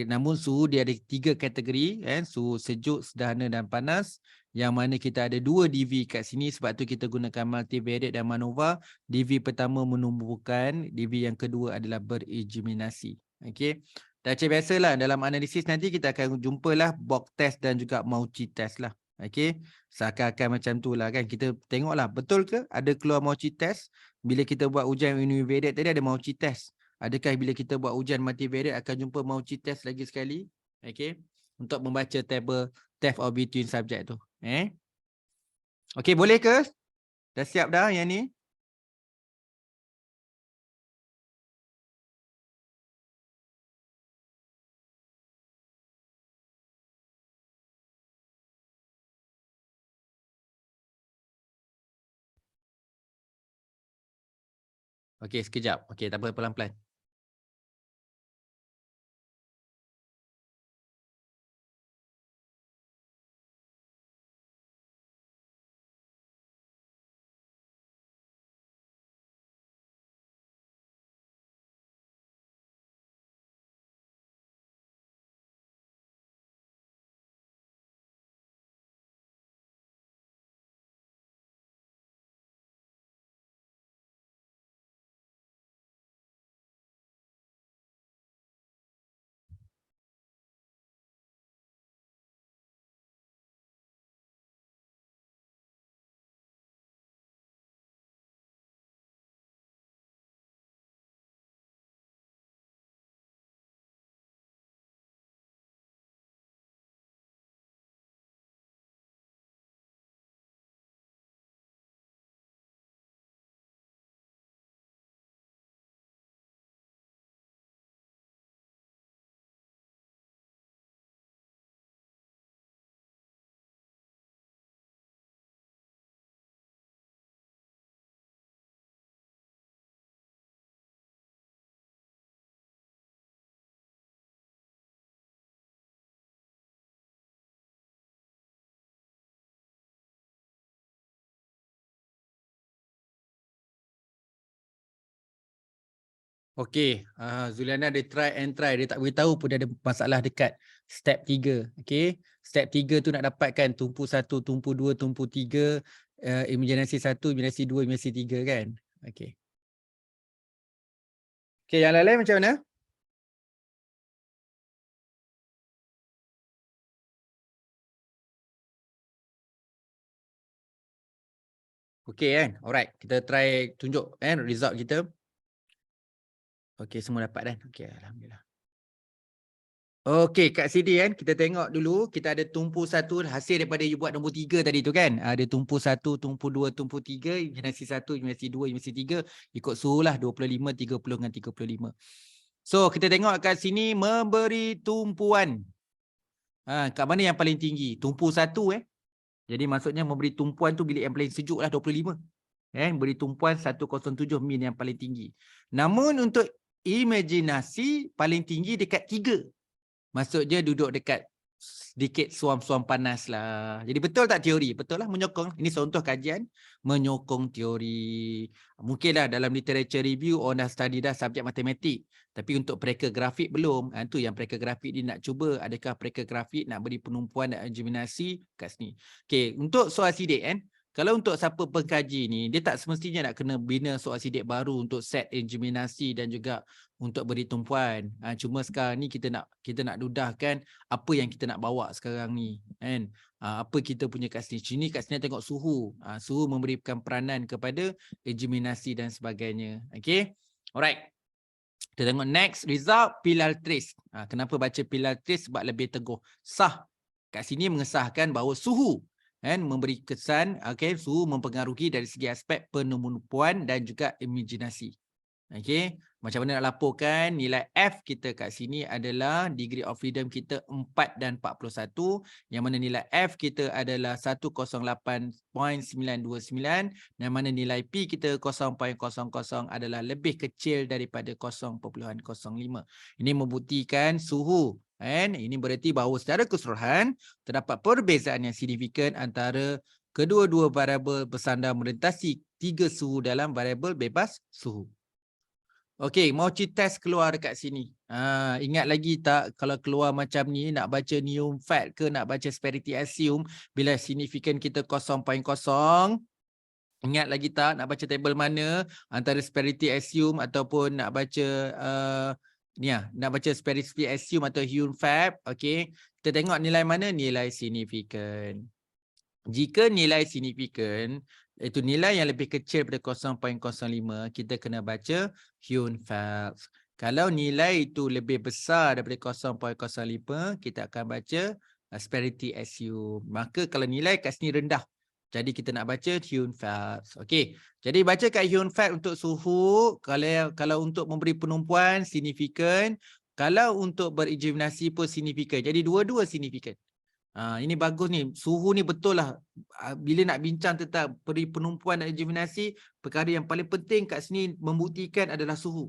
Namun suhu dia ada 3 kategori, suhu sejuk, sederhana dan panas. Yang mana kita ada 2 DV kat sini, sebab tu kita gunakan multivariate dan MANOVA. DV pertama menumbuhkan, DV yang kedua adalah berimaginasi. Okey. Dan macam biasalah dalam analisis nanti kita akan jumpalah box test dan juga Mauchi test lah. Okey. Seakan-akan macam tu lah kan. Kita tengoklah betul ke ada keluar Mauchi test. Bila kita buat ujian univariate tadi ada Mauchi test. Adakah bila kita buat ujian multivariate akan jumpa Mauchi test lagi sekali? Okey. Untuk membaca table test of between subject tu. Okey, boleh ke? Dah siap dah yang ni? Okey, sekejap. Okey, tak apa, pelan-pelan. Okey, Zuliana dia try and try. Dia tak beritahu pun dia ada masalah dekat step 3. Okey. Step 3 tu nak dapatkan tumpu 1, tumpu 2, tumpu 3, imaginasi 1, imaginasi 2, imaginasi 3 kan. Okey. Okey, yang lain-lain macam mana? Okey kan. Alright, kita try tunjuk kan result kita. Okey, semua dapat kan. Okey, alhamdulillah. Okey, kat sini kan kita tengok dulu kita ada tumpu 1 hasil daripada you buat nombor 3 tadi tu kan. Ada tumpu 1, tumpu 2, tumpu 3, imaginasi 1, imaginasi 2, imaginasi 3 ikut suhu lah 25, 30 dengan 35. So, kita tengok kat sini memberi tumpuan. Kat mana yang paling tinggi? Tumpu 1 Jadi maksudnya memberi tumpuan tu bilik yang paling sejuk lah 25. Beri tumpuan 107 min yang paling tinggi. Namun untuk imaginasi paling tinggi dekat 3. Maksudnya duduk dekat sedikit suam-suam panas lah. Jadi betul tak teori? Betul lah, menyokong. Ini contoh kajian menyokong teori. Mungkinlah dalam literature review orang dah study dah subjek matematik. Tapi untuk pereka grafik belum. Itu yang pereka grafik dia nak cuba. Adakah pereka grafik nak beri penumpuan dan imaginasi kat sini. Okey, untuk soal sidik kalau untuk siapa pengkaji ni, dia tak semestinya nak kena bina soal sidik baru untuk set imaginasi dan juga untuk beri tumpuan. Cuma sekarang ni kita nak dudahkan apa yang kita nak bawa sekarang ni. Kan? Apa kita punya kat sini. Sini kat sini tengok suhu. Suhu memberikan peranan kepada imaginasi dan sebagainya. Okay. Alright. Kita tengok next result, pilar trace. Kenapa baca pilar trace? Sebab lebih teguh. Sah. Kat sini mengesahkan bahawa suhu memberi kesan, suhu mempengaruhi dari segi aspek penumpuan dan juga imaginasi. Okey, macam mana nak laporkan nilai F kita kat sini adalah degree of freedom kita 4 dan 41, yang mana nilai F kita adalah 108.929, yang mana nilai P kita 0.00 adalah lebih kecil daripada 0.05. Ini membuktikan suhu. Ini berarti bahawa secara keseluruhan terdapat perbezaan yang signifikan antara kedua-dua variabel bersandar melintasi 3 suhu dalam variabel bebas suhu. Okey, Mochi test keluar dekat sini. Ingat lagi tak kalau keluar macam ni, nak baca neum fact ke nak baca asperity assume, bila signifikan kita 0.0, ingat lagi tak nak baca table mana antara asperity assume ataupun nak baca nak baca asperity assume atau neum fact. Okey, kita tengok nilai mana? Nilai signifikan. Jika nilai signifikan itu nilai yang lebih kecil daripada 0.05, kita kena baca Huynh-Phelps. Kalau nilai itu lebih besar daripada 0.05, kita akan baca asperity assume. Maka kalau nilai kat sini rendah, jadi kita nak baca Huynh-Phelps. Okey. Jadi baca kat Huynh-Phelps untuk suhu, kalau untuk memberi penumpuan signifikan, kalau untuk berimaginasi pun signifikan. Jadi dua-dua signifikan. Ini bagus ni. Suhu ni betul lah. Bila nak bincang tentang beri penumpuan dan imaginasi, perkara yang paling penting kat sini membuktikan adalah suhu.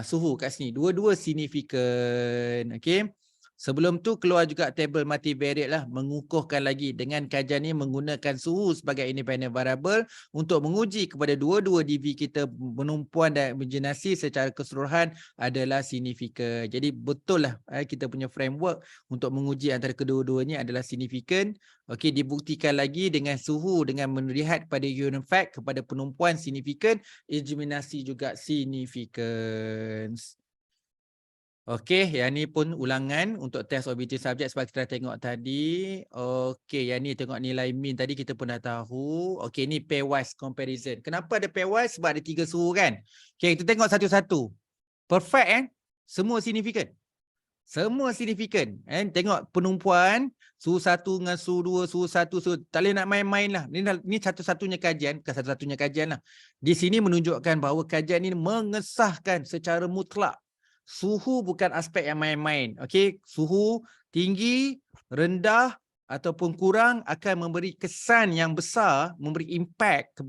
Suhu kat sini. Dua-dua signifikan. Okay. Sebelum tu keluar juga table multivariate lah. Mengukuhkan lagi dengan kajian ni menggunakan suhu sebagai independent variable untuk menguji kepada dua-dua DV kita penumpuan dan imaginasi secara keseluruhan adalah signifikan. Jadi betul lah kita punya framework untuk menguji antara kedua-duanya adalah signifikan. Okey, dibuktikan lagi dengan suhu dengan melihat pada Huynh-Phelps kepada penumpuan signifikan, imaginasi juga signifikan. Okey, yang ni pun ulangan untuk test objektif subjek sebab kita dah tengok tadi. Okey, yang ni tengok nilai min tadi kita pun dah tahu. Okey, ni pairwise comparison. Kenapa ada pairwise? Sebab ada 3 suhu kan. Okey, kita tengok satu-satu. Perfect Semua signifikan. Semua signifikan. Tengok penumpuan suhu 1 dengan suhu 2, suhu 1, suhu. Tak boleh nak main-main lah. Ni satu-satunya kajian, bukan satu-satunya kajian lah. Di sini menunjukkan bahawa kajian ini mengesahkan secara mutlak suhu bukan aspek yang main-main. Okey, suhu tinggi, rendah ataupun kurang akan memberi kesan yang besar, memberi impact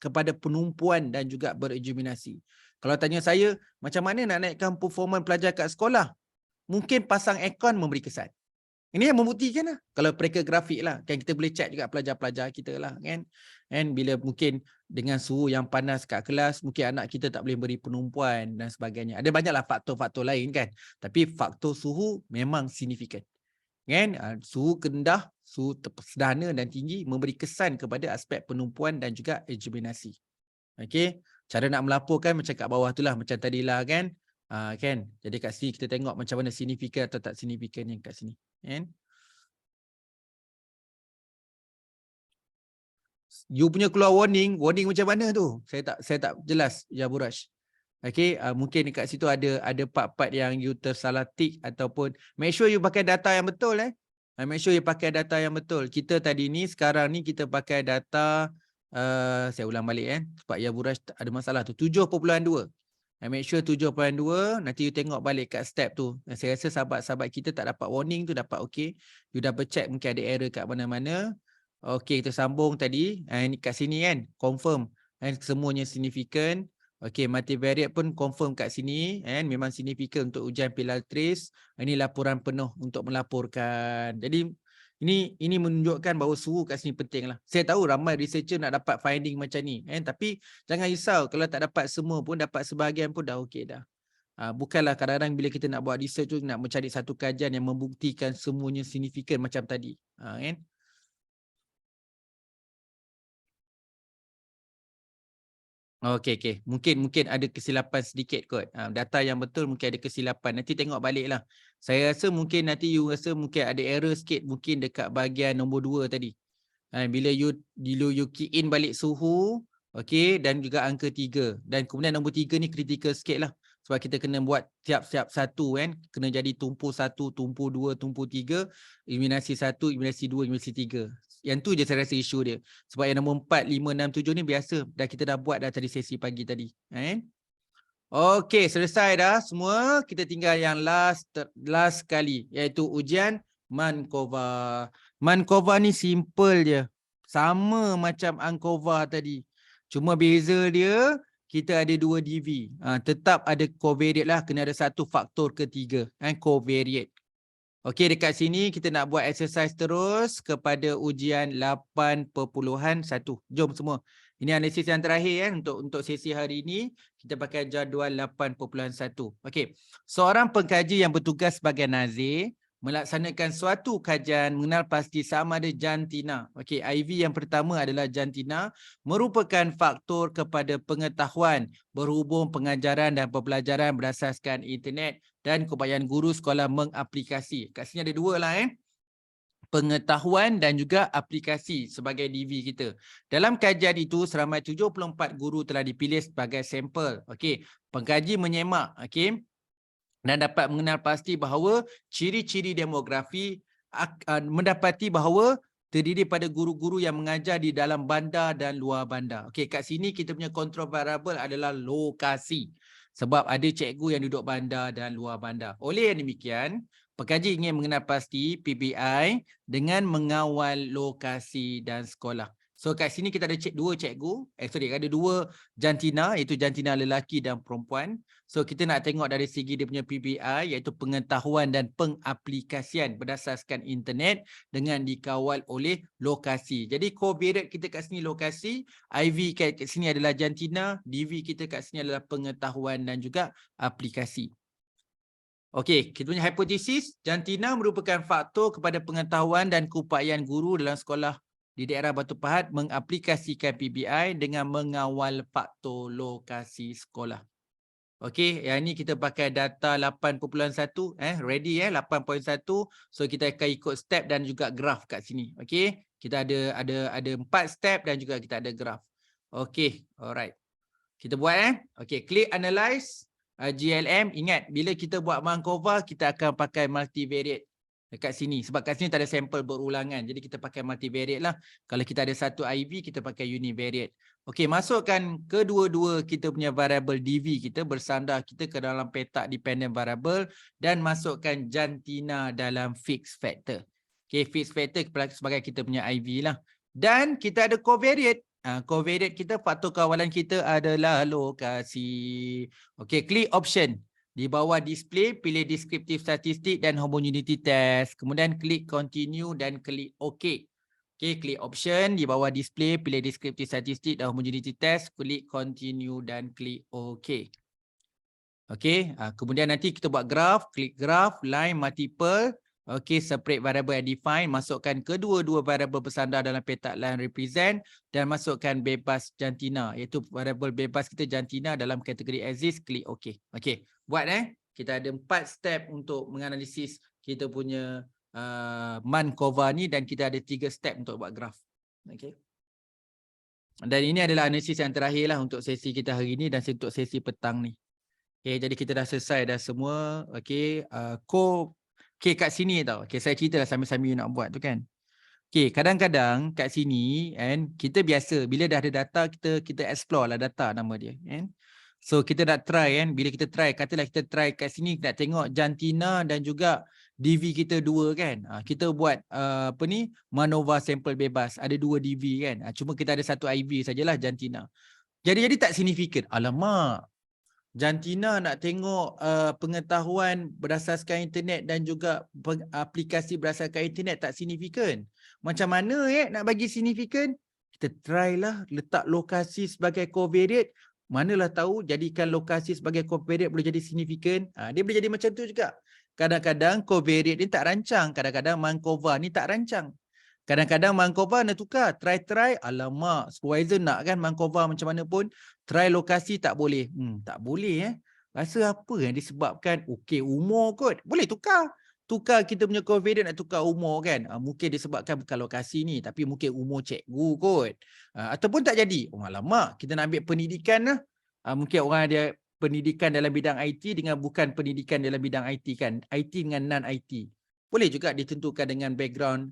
kepada penumpuan dan juga berimaginasi. Kalau tanya saya, macam mana nak naikkan performan pelajar kat sekolah? Mungkin pasang aircon memberi kesan. Ini yang membuktikan lah. Kalau mereka grafik lah. Kan kita boleh check juga pelajar-pelajar kita lah kan. And bila mungkin dengan suhu yang panas kat kelas, mungkin anak kita tak boleh beri penumpuan dan sebagainya. Ada banyaklah faktor-faktor lain kan. Tapi faktor suhu memang signifikan. Kan? Suhu rendah, suhu sederhana dan tinggi memberi kesan kepada aspek penumpuan dan juga eliminasi. Okey. Cara nak melaporkan macam kat bawah tu lah. Macam tadilah kan. Kan? Jadi kat sini kita tengok macam mana signifikan atau tak signifikan yang kat sini. Kan? You punya keluar warning macam mana tu? Saya tak jelas ya Burash. Okey, mungkin dekat situ ada part-part yang you tersalah tik ataupun make sure you pakai data yang betul Make sure you pakai data yang betul. Kita tadi ni sekarang ni kita pakai data saya ulang balik sebab ya Burash ada masalah tu 7.2. Make sure 7.2 nanti you tengok balik kat step tu. Saya rasa sahabat-sahabat kita tak dapat warning tu dapat okey. You double check mungkin ada error kat mana-mana. Okey, kita sambung tadi. Ini kat sini kan, confirm. Semuanya signifikan. Okey, multivariate pun confirm kat sini. Memang signifikan untuk ujian Pilatres. Ini laporan penuh untuk melaporkan. Jadi, ini menunjukkan bahawa suhu kat sini penting lah. Saya tahu ramai researcher nak dapat finding macam ni. Tapi, jangan risau. Kalau tak dapat semua pun, dapat sebahagian pun dah okey dah. Bukanlah kadang-kadang bila kita nak buat research tu, nak mencari satu kajian yang membuktikan semuanya signifikan macam tadi. Kan? Okey. Mungkin ada kesilapan sedikit kot. Data yang betul mungkin ada kesilapan. Nanti tengok balik lah. Saya rasa mungkin nanti you rasa mungkin ada error sikit mungkin dekat bahagian nombor 2 tadi. Bila you key in balik suhu, okey, dan juga angka 3. Dan kemudian nombor 3 ni kritikal sikit lah. Sebab kita kena buat siap-siap satu kan. Kena jadi tumpu 1, tumpu 2, tumpu 3. Eliminasi 1, eliminasi 2, eliminasi 3. Yang tu je saya rasa isu dia. Sebab yang nombor 4, 5, 6, 7 ni biasa. Dah kita dah buat dah tadi sesi pagi tadi. Okey, selesai dah semua. Kita tinggal yang last kali. Iaitu ujian Mankova. Mankova ni simple je. Sama macam Ankova tadi. Cuma beza dia, kita ada 2 DV. Tetap ada covariate lah. Kena ada satu faktor ketiga. Covariate. Okey, dekat sini kita nak buat exercise terus kepada ujian 8.1. Jom semua. Ini analisis yang terakhir untuk sesi hari ini. Kita pakai jadual 8.1. Okey. Seorang pengkaji yang bertugas sebagai nazir melaksanakan suatu kajian mengenal pasti sama ada jantina. Okey, IV yang pertama adalah jantina merupakan faktor kepada pengetahuan berhubung pengajaran dan pembelajaran berdasarkan internet dan keupayaan guru sekolah mengaplikasi. Kat sini ada 2 lah pengetahuan dan juga aplikasi sebagai DV kita. Dalam kajian itu seramai 74 guru telah dipilih sebagai sampel. Okey, pengkaji menyemak dan dapat mengenal pasti bahawa ciri-ciri demografi mendapati bahawa terdiri pada guru-guru yang mengajar di dalam bandar dan luar bandar. Okey, kat sini kita punya control variable adalah lokasi. Sebab ada cikgu yang duduk bandar dan luar bandar. Oleh yang demikian, pengkaji ingin mengenal pasti PBI dengan mengawal lokasi dan sekolah. So kat sini kita ada 2 cikgu, ada 2 jantina, iaitu jantina lelaki dan perempuan. So kita nak tengok dari segi dia punya PBI, iaitu pengetahuan dan pengaplikasian berdasarkan internet dengan dikawal oleh lokasi. Jadi covariate kita kat sini lokasi, IV kat sini adalah jantina, DV kita kat sini adalah pengetahuan dan juga aplikasi. Okey, kita punya hipotesis, jantina merupakan faktor kepada pengetahuan dan keupayaan guru dalam sekolah di daerah Batu Pahat mengaplikasikan PBI dengan mengawal faktor lokasi sekolah. Okey, yang ni kita pakai data 8.1, ready 8.1. So kita akan ikut step dan juga graf kat sini. Okey, kita ada 4 step dan juga kita ada graf. Okey, alright. Kita buat Okey, klik analyze GLM. Ingat, bila kita buat Mankova, kita akan pakai multivariate dekat sini. Sebab kat sini tak ada sampel berulangan. Jadi kita pakai multivariate lah. Kalau kita ada satu IV, kita pakai univariate. Okey, masukkan kedua-dua kita punya variable DV kita, bersandar kita ke dalam petak dependent variable dan masukkan jantina dalam fixed factor. Okey, fixed factor sebagai kita punya IV lah. Dan kita ada covariate. Covariate kita, faktor kawalan kita adalah lokasi. Okey, klik option. Di bawah display, pilih descriptive statistik dan homogeneity test. Kemudian klik continue dan klik OK. Okay, klik option di bawah display, pilih descriptive statistik dan homogeneity test, klik continue dan klik OK. Okay, kemudian nanti kita buat graph, klik graph, line, multiple. Okay, separate variable and define, masukkan kedua-dua variable bersandar dalam petak line represent dan masukkan bebas jantina, iaitu variable bebas kita jantina dalam kategori exist, klik OK. Okay, buat kita ada 4 step untuk menganalisis kita punya Mankova ni dan kita ada 3 step untuk buat graph. Okay. Dan ini adalah analisis yang terakhir lah untuk sesi kita hari ini dan untuk sesi petang ni. Okay, jadi kita dah selesai dah semua. Okay, okay, kat sini tau. Okay, saya cerita lah sambil-sambil nak buat tu kan. Okay, kadang-kadang kat sini kan, kita biasa bila dah ada data, kita explore lah data nama dia kan. So kita nak try kan, bila kita try, katalah kita try kat sini nak tengok jantina dan juga DV kita 2 kan. Kita buat apa ni, MANOVA sampel bebas, ada 2 DV kan. Cuma kita ada 1 IV sajalah jantina. Jadi tak signifikan. Alamak. Jantina nak tengok pengetahuan berdasarkan internet dan juga aplikasi berdasarkan internet tak signifikan. Macam mana nak bagi signifikan? Kita try lah letak lokasi sebagai covariate. Manalah tahu jadikan lokasi sebagai covariate boleh jadi signifikan. Dia boleh jadi macam tu juga. Kadang-kadang covariate ni tak rancang. Kadang-kadang Mankova ni tak rancang. Kadang-kadang Mankova nak tukar. Try. Alamak. Supervisor nak kan Mankova macam mana pun. Try lokasi tak boleh. Tak boleh Rasa apa yang disebabkan? Okey, umur kot. Boleh tukar. Tukar kita punya covariate nak tukar umur kan. Mungkin disebabkan bukan lokasi ni. Tapi mungkin umur cikgu kot. Ataupun tak jadi. Alamak. Kita nak ambil pendidikan lah. Mungkin orang ada pendidikan dalam bidang IT dengan bukan pendidikan dalam bidang IT kan. IT dengan non-IT. Boleh juga ditentukan dengan background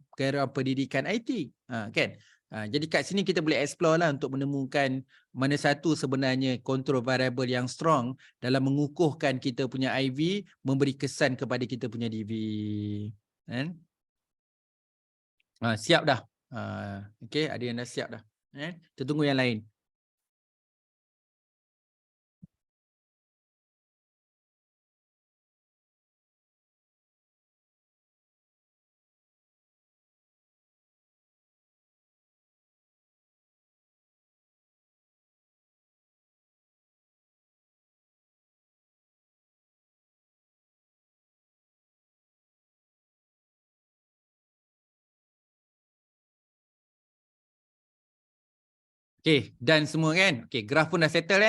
pendidikan IT. Kan? Jadi kat sini kita boleh explore lah untuk menemukan mana satu sebenarnya control variable yang strong dalam mengukuhkan kita punya IV, memberi kesan kepada kita punya DV. Kan? Siap dah. Okay, ada yang dah siap dah. Kita tunggu yang lain. Okay, done semua kan? Okay, graf pun dah settle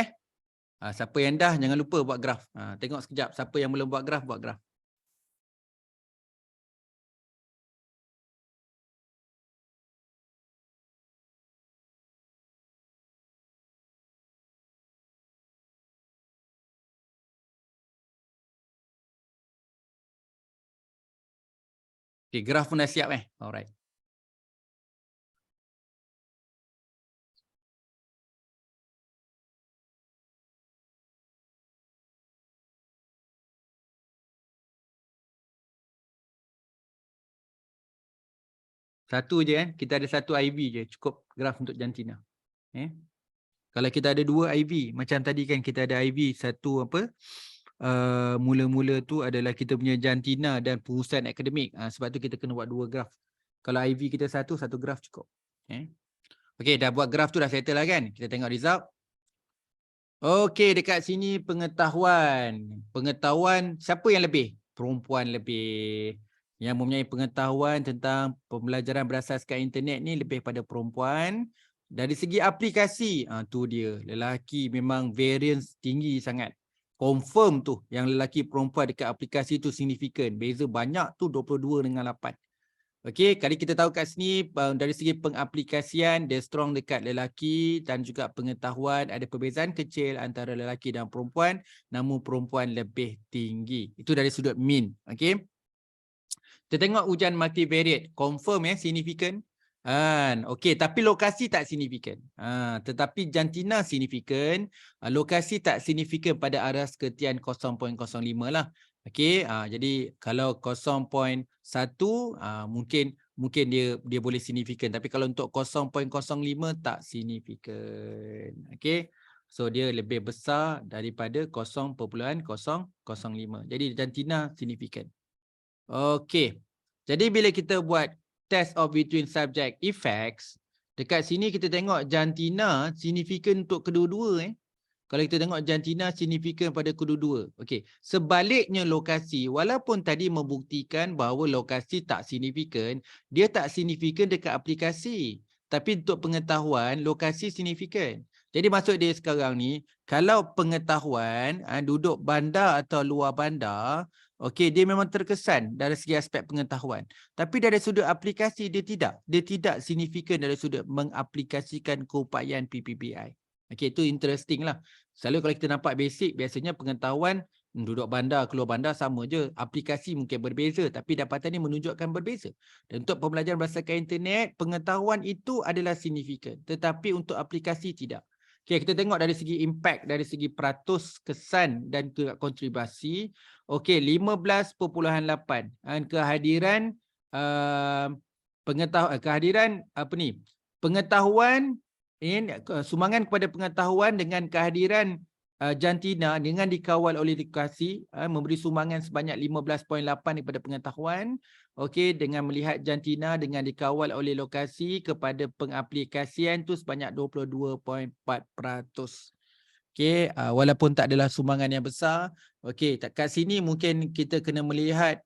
siapa yang dah, jangan lupa buat graf. Tengok sekejap, siapa yang belum buat graf, buat graf. Okay, graf pun dah siap Alright. Satu je kita ada 1 IV je, cukup graf untuk jantina. Kalau kita ada 2 IV, macam tadi kan kita ada IV satu apa? Mula-mula tu adalah kita punya jantina dan pengurusan akademik. Sebab tu kita kena buat 2 graf. Kalau IV kita satu graf cukup. Okey, dah buat graf tu dah settle lah kan? Kita tengok result. Okey, dekat sini pengetahuan. Pengetahuan siapa yang lebih? Perempuan lebih. Yang mempunyai pengetahuan tentang pembelajaran berasaskan internet ni lebih pada perempuan. Dari segi aplikasi, tu dia. Lelaki memang variance tinggi sangat. Confirm tu yang lelaki perempuan dekat aplikasi tu signifikan. Beza banyak tu 22 dengan 8. Okey, kali kita tahu kat sini dari segi pengaplikasian dia strong dekat lelaki dan juga pengetahuan ada perbezaan kecil antara lelaki dan perempuan, namun perempuan lebih tinggi. Itu dari sudut mean. Okey. Kita tengok ujian multivariate, confirm signifikan. Okey, tapi lokasi tak signifikan. Tetapi jantina signifikan, lokasi tak signifikan pada aras ketian 0.05 lah. Okey, jadi kalau 0.1 mungkin dia boleh signifikan, tapi kalau untuk 0.05 tak signifikan. Okey. So dia lebih besar daripada 0.005. Jadi jantina signifikan. Okey. Jadi bila kita buat test of between subject effects, dekat sini kita tengok jantina signifikan untuk kedua-dua. Kalau kita tengok jantina signifikan pada kedua-dua. Okey. Sebaliknya lokasi, walaupun tadi membuktikan bahawa lokasi tak signifikan, dia tak signifikan dekat aplikasi. Tapi untuk pengetahuan, lokasi signifikan. Jadi maksud dia sekarang ni, kalau pengetahuan duduk bandar atau luar bandar, okey, dia memang terkesan dari segi aspek pengetahuan. Tapi dari sudut aplikasi dia tidak. Dia tidak signifikan dari sudut mengaplikasikan keupayaan PPBI. Okey, itu interesting lah. Selalu kalau kita nampak basic, biasanya pengetahuan duduk bandar, keluar bandar sama je. Aplikasi mungkin berbeza, tapi dapatan ini menunjukkan berbeza. Dan untuk pembelajaran berdasarkan internet, pengetahuan itu adalah signifikan. Tetapi untuk aplikasi tidak. Okay, kita tengok dari segi impact, dari segi peratus kesan dan kontribusi. Okey, 15.8. Kehadiran pengetahuan sumbangan kepada pengetahuan dengan kehadiran jantina dengan dikawal oleh edukasi memberi sumbangan sebanyak 15.8 daripada pengetahuan. Okey, dengan melihat jantina dengan dikawal oleh lokasi kepada pengaplikasian tu sebanyak 22.4%. Okey, walaupun tak adalah sumbangan yang besar. Okey, kat sini mungkin kita kena melihat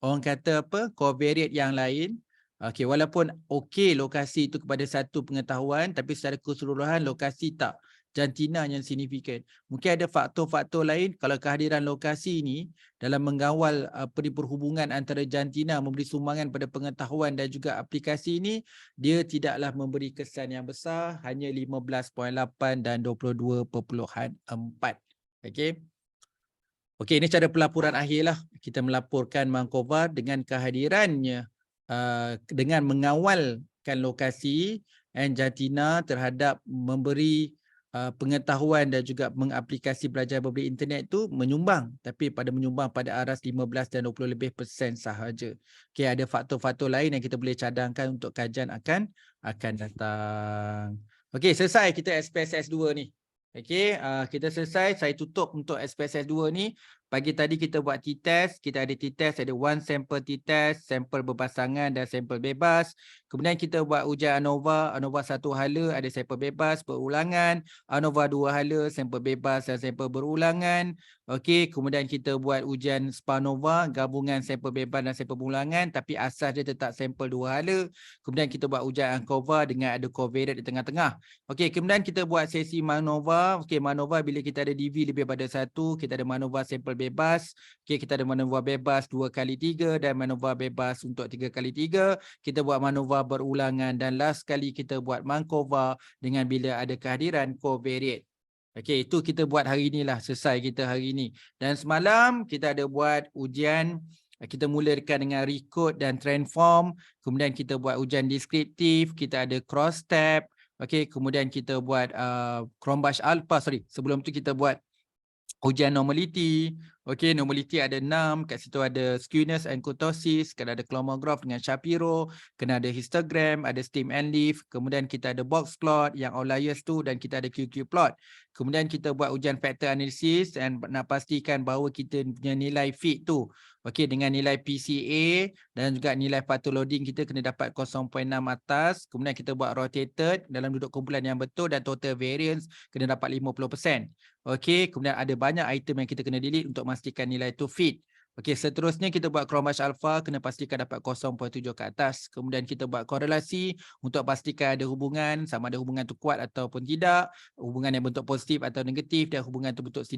orang kata apa, covariate yang lain. Okey, walaupun okey lokasi itu kepada satu pengetahuan, tapi secara keseluruhan lokasi tak. Jantina yang signifikan. Mungkin ada faktor-faktor lain kalau kehadiran lokasi ini dalam mengawal perhubungan antara jantina memberi sumbangan pada pengetahuan dan juga aplikasi ini, dia tidaklah memberi kesan yang besar, hanya 15.8 dan 22.4. Okey. Okey, ini cara pelaporan akhir lah. Kita melaporkan Mangkova dengan kehadirannya dengan mengawalkan lokasi dan jantina terhadap memberi pengetahuan dan juga mengaplikasi belajar berbeza internet tu menyumbang, tapi menyumbang pada aras 15 dan 20 lebih persen sahaja. Okey, ada faktor-faktor lain yang kita boleh cadangkan untuk kajian akan datang. Okey, selesai kita SPSS 2 ni. Okey, kita selesai. Saya tutup untuk SPSS 2 ni. Pagi tadi kita buat t-test. Kita ada t-test, ada one sample t-test, sampel berpasangan dan sampel bebas. Kemudian kita buat ujian ANOVA. ANOVA 1 hala ada sampel bebas berulangan. ANOVA 2 hala sampel bebas dan sampel berulangan. Okey, kemudian kita buat ujian SPANOVA, gabungan sampel bebas dan sampel berulangan, tapi asas dia tetap sampel 2 hala. Kemudian kita buat ujian ANCOVA dengan ada covariate di tengah-tengah. Okey, kemudian kita buat sesi MANOVA. Okey, MANOVA bila kita ada DV lebih pada 1, kita ada MANOVA sampel bebas. Okey, kita ada MANOVA bebas 2x3 dan MANOVA bebas untuk 3x3. Kita buat MANOVA berulangan dan last kali kita buat MANCOVA dengan bila ada kehadiran covariate. Okey, itu kita buat hari inilah, selesai kita hari ini. Dan semalam kita ada buat ujian, kita mulakan dengan recode dan transform. Kemudian kita buat ujian deskriptif, kita ada cross tab. Okey, kemudian kita buat Chromebus Alpha, sebelum tu kita buat ujian normality. Okey, normality ada 6, kat situ ada skewness and kurtosis, kena ada chromograph dengan Shapiro, kena ada histogram, ada stem and leaf, kemudian kita ada box plot yang outliers tu dan kita ada QQ plot. Kemudian kita buat ujian factor analysis dan nak pastikan bahawa kita punya nilai fit tu okey dengan nilai PCA dan juga nilai photo loading kita kena dapat 0.6 atas. Kemudian kita buat rotated dalam duduk kumpulan yang betul dan total variance kena dapat 50%. Okey, kemudian ada banyak item yang kita kena delete untuk memastikan nilai itu fit. Okey, seterusnya kita buat Chromebus Alpha, kena pastikan dapat 0.7 ke atas. Kemudian kita buat korelasi untuk pastikan ada hubungan, sama ada hubungan itu kuat ataupun tidak, hubungan yang bentuk positif atau negatif dan hubungan itu bentuk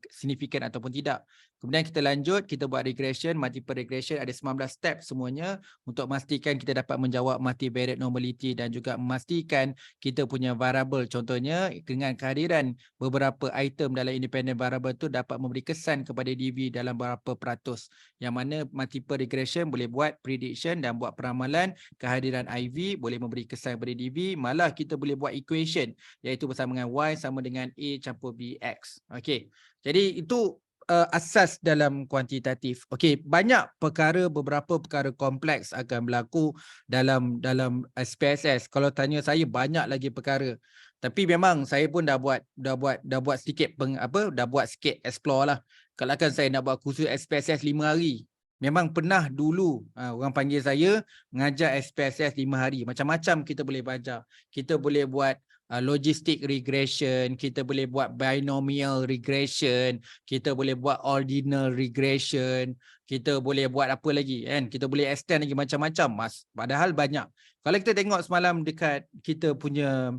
signifikan ataupun tidak. Kemudian kita lanjut, kita buat regression, multiple regression, ada 19 step semuanya untuk memastikan kita dapat menjawab multivariate normality dan juga memastikan kita punya variable. Contohnya dengan kehadiran beberapa item dalam independent variable tu dapat memberi kesan kepada DV dalam berapa peratus. Yang mana multiple regression boleh buat prediction dan buat peramalan, kehadiran IV boleh memberi kesan kepada DV, malah kita boleh buat equation iaitu bersama dengan Y sama dengan A campur BX. Okey. Jadi itu asas dalam kuantitatif. Okey, beberapa perkara kompleks akan berlaku dalam SPSS. Kalau tanya saya, banyak lagi perkara. Tapi memang saya pun dah buat sedikit dah buat sikit explore lah. Kalaukan saya nak buat kursus SPSS 5 hari. Memang pernah dulu orang panggil saya mengajar SPSS 5 hari. Macam-macam kita boleh belajar. Kita boleh buat logistic regression, kita boleh buat binomial regression, kita boleh buat ordinal regression, kita boleh buat apa lagi kan? Kita boleh extend lagi macam-macam, padahal banyak. Kalau kita tengok semalam dekat kita punya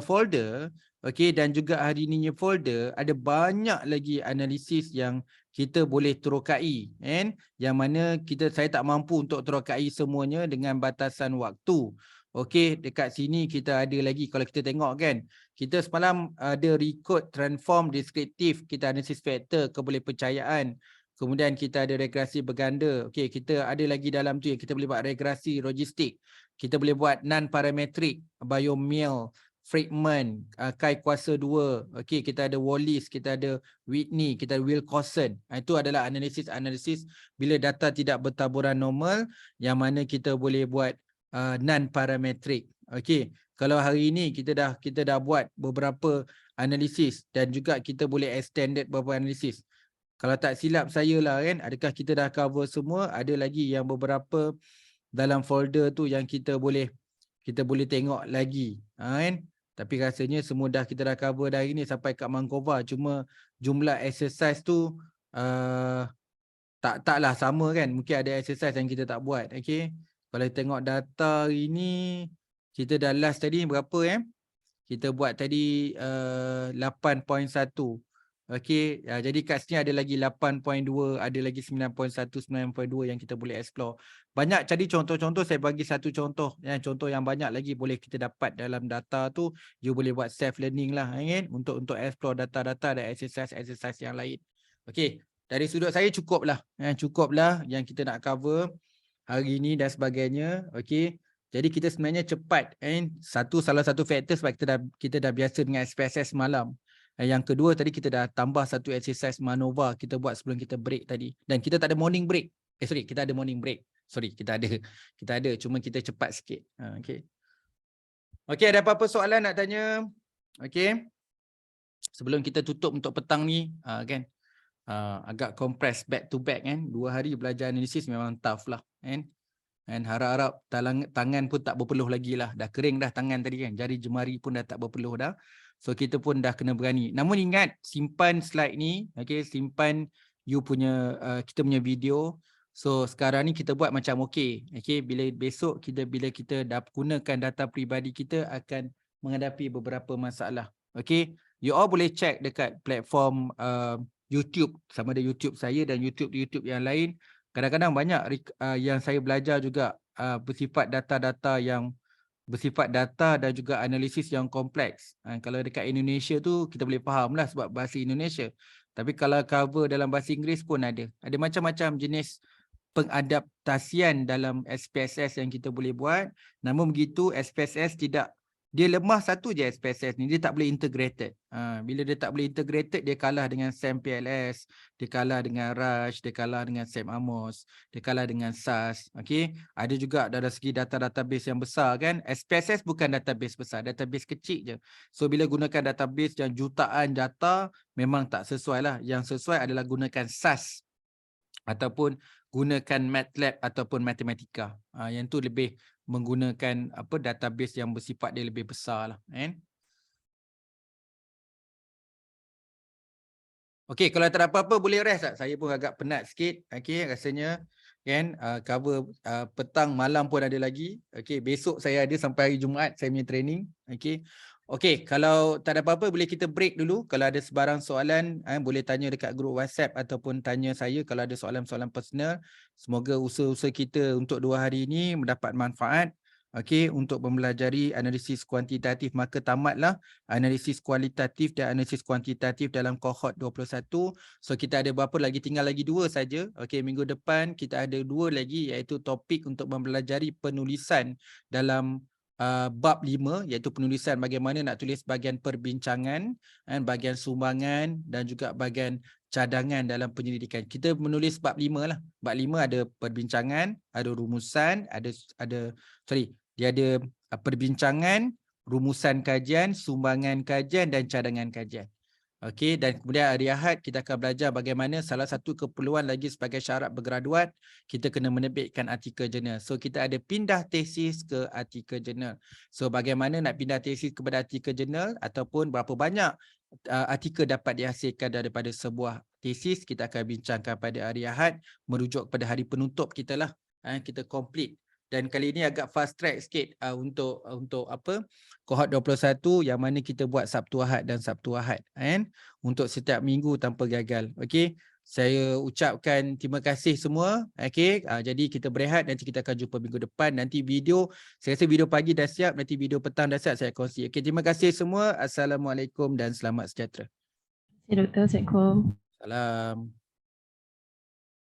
folder, okey, dan juga hari ini folder, ada banyak lagi analisis yang kita boleh terokai, kan? Yang mana saya tak mampu untuk terokai semuanya dengan batasan waktu. Okey, dekat sini kita ada lagi, kalau kita tengok kan, kita semalam ada record transform deskriptif, kita analisis faktor kebolehpercayaan, kemudian kita ada regresi berganda. Okey, kita ada lagi dalam tu yang kita boleh buat regresi logistik, kita boleh buat non-parametric binomial fragment, Chi kuasa 2. Okey, kita ada Wallis, kita ada Whitney, kita ada Wilcoxon. Itu adalah analisis bila data tidak bertaburan normal, yang mana kita boleh buat non-parametric. Okey, kalau hari ini kita dah buat beberapa analisis dan juga kita boleh extended beberapa analisis. Kalau tak silap saya lah kan, adakah kita dah cover semua? Ada lagi yang beberapa dalam folder tu yang kita boleh tengok lagi, kan? Tapi rasanya semua kita dah cover dah hari ni sampai kat Mangkova. Cuma jumlah exercise tu taklah sama kan. Mungkin ada exercise yang kita tak buat. Okey. Kalau tengok data hari ni, kita dah last tadi berapa kita buat tadi 8.1. Okey, jadi kat sini ada lagi 8.2, ada lagi 9.1, 9.2 yang kita boleh explore. Banyak jadi contoh-contoh, saya bagi satu contoh. Contoh yang banyak lagi boleh kita dapat dalam data tu, you boleh buat self learning lah kan, untuk explore data-data dan exercise yang lain. Okey, dari sudut saya cukuplah yang kita nak cover hari ini dan sebagainya. Okey. Jadi kita sebenarnya cepat, salah satu faktor sebab kita dah biasa dengan SPSS malam. Yang kedua tadi kita dah tambah satu exercise manova kita buat sebelum kita break tadi. Dan kita tak ada morning break. Kita ada morning break. Kita ada, cuma kita cepat sikit. Okey. Okey, ada apa-apa soalan nak tanya? Okey. Sebelum kita tutup untuk petang ni, kan? Agak compress back to back kan. 2 hari belajar analisis memang tough lah kan. Dan harap-harap tangan pun tak berpeluh lagi lah. Dah kering dah tangan tadi kan. Jari jemari pun dah tak berpeluh dah. So kita pun dah kena berani. Namun ingat, simpan slide ni. Okay, simpan kita punya video. So sekarang ni kita buat macam okay. Bila kita dah gunakan data peribadi kita akan menghadapi beberapa masalah. Okay. You all boleh check dekat platform YouTube. Sama ada YouTube saya dan YouTube yang lain. Kadang-kadang banyak yang saya belajar juga bersifat data-data dan juga analisis yang kompleks. Kalau dekat Indonesia tu kita boleh faham lah sebab bahasa Indonesia. Tapi kalau cover dalam bahasa Inggeris pun ada. Ada macam-macam jenis pengadaptasian dalam SPSS yang kita boleh buat. Namun begitu SPSS dia lemah satu je SPSS ni, dia tak boleh integrated. Bila dia tak boleh integrated, dia kalah dengan SAM-PLS, dia kalah dengan Rush, dia kalah dengan SAM-Amos, dia kalah dengan SAS. Okay? Ada juga dari segi database yang besar kan. SPSS bukan database besar, database kecil je. So bila gunakan database yang jutaan data, memang tak sesuai lah. Yang sesuai adalah gunakan SAS ataupun gunakan MATLAB ataupun Matematika. Yang tu lebih menggunakan database yang bersifat dia lebih besar lah. Okey, kalau tak ada apa-apa boleh rest tak? Saya pun agak penat sikit. Okey, rasanya kan cover petang malam pun ada lagi. Okey, besok saya ada sampai hari Jumaat saya punya training. Okey. Okey, kalau tak ada apa-apa boleh kita break dulu. Kalau ada sebarang soalan boleh tanya dekat grup WhatsApp ataupun tanya saya kalau ada soalan-soalan personal. Semoga usaha-usaha kita untuk 2 hari ini mendapat manfaat. Okey, untuk mempelajari analisis kuantitatif, maka tamatlah analisis kualitatif dan analisis kuantitatif dalam kohort 21. So kita ada berapa lagi? Tinggal lagi 2 saja. Okey, minggu depan kita ada 2 lagi iaitu topik untuk mempelajari penulisan dalam bab 5 iaitu penulisan bagaimana nak tulis bahagian perbincangan, bahagian sumbangan dan juga bahagian cadangan dalam penyelidikan. Kita menulis bab 5 lah. Bab 5 ada perbincangan, ada rumusan, dia ada perbincangan, rumusan kajian, sumbangan kajian dan cadangan kajian. Okey, dan kemudian hari Ahad kita akan belajar bagaimana salah satu keperluan lagi sebagai syarat bergraduat, kita kena menerbitkan artikel jurnal. So kita ada pindah tesis ke artikel jurnal. So bagaimana nak pindah tesis kepada artikel jurnal ataupun berapa banyak artikel dapat dihasilkan daripada sebuah tesis, kita akan bincangkan pada hari Ahad merujuk kepada hari penutup kita lah. Kita complete. Dan kali ini agak fast track sikit untuk kohort 21 yang mana kita buat Sabtu Ahad dan Sabtu Ahad untuk setiap minggu tanpa gagal. Okey, saya ucapkan terima kasih semua. Okey, jadi kita berehat, nanti kita akan jumpa minggu depan. Nanti video, saya rasa video pagi dah siap, nanti video petang dah siap saya kongsi. Okey, terima kasih semua. Assalamualaikum dan selamat sejahtera. Doktor, Assalamualaikum. Salam.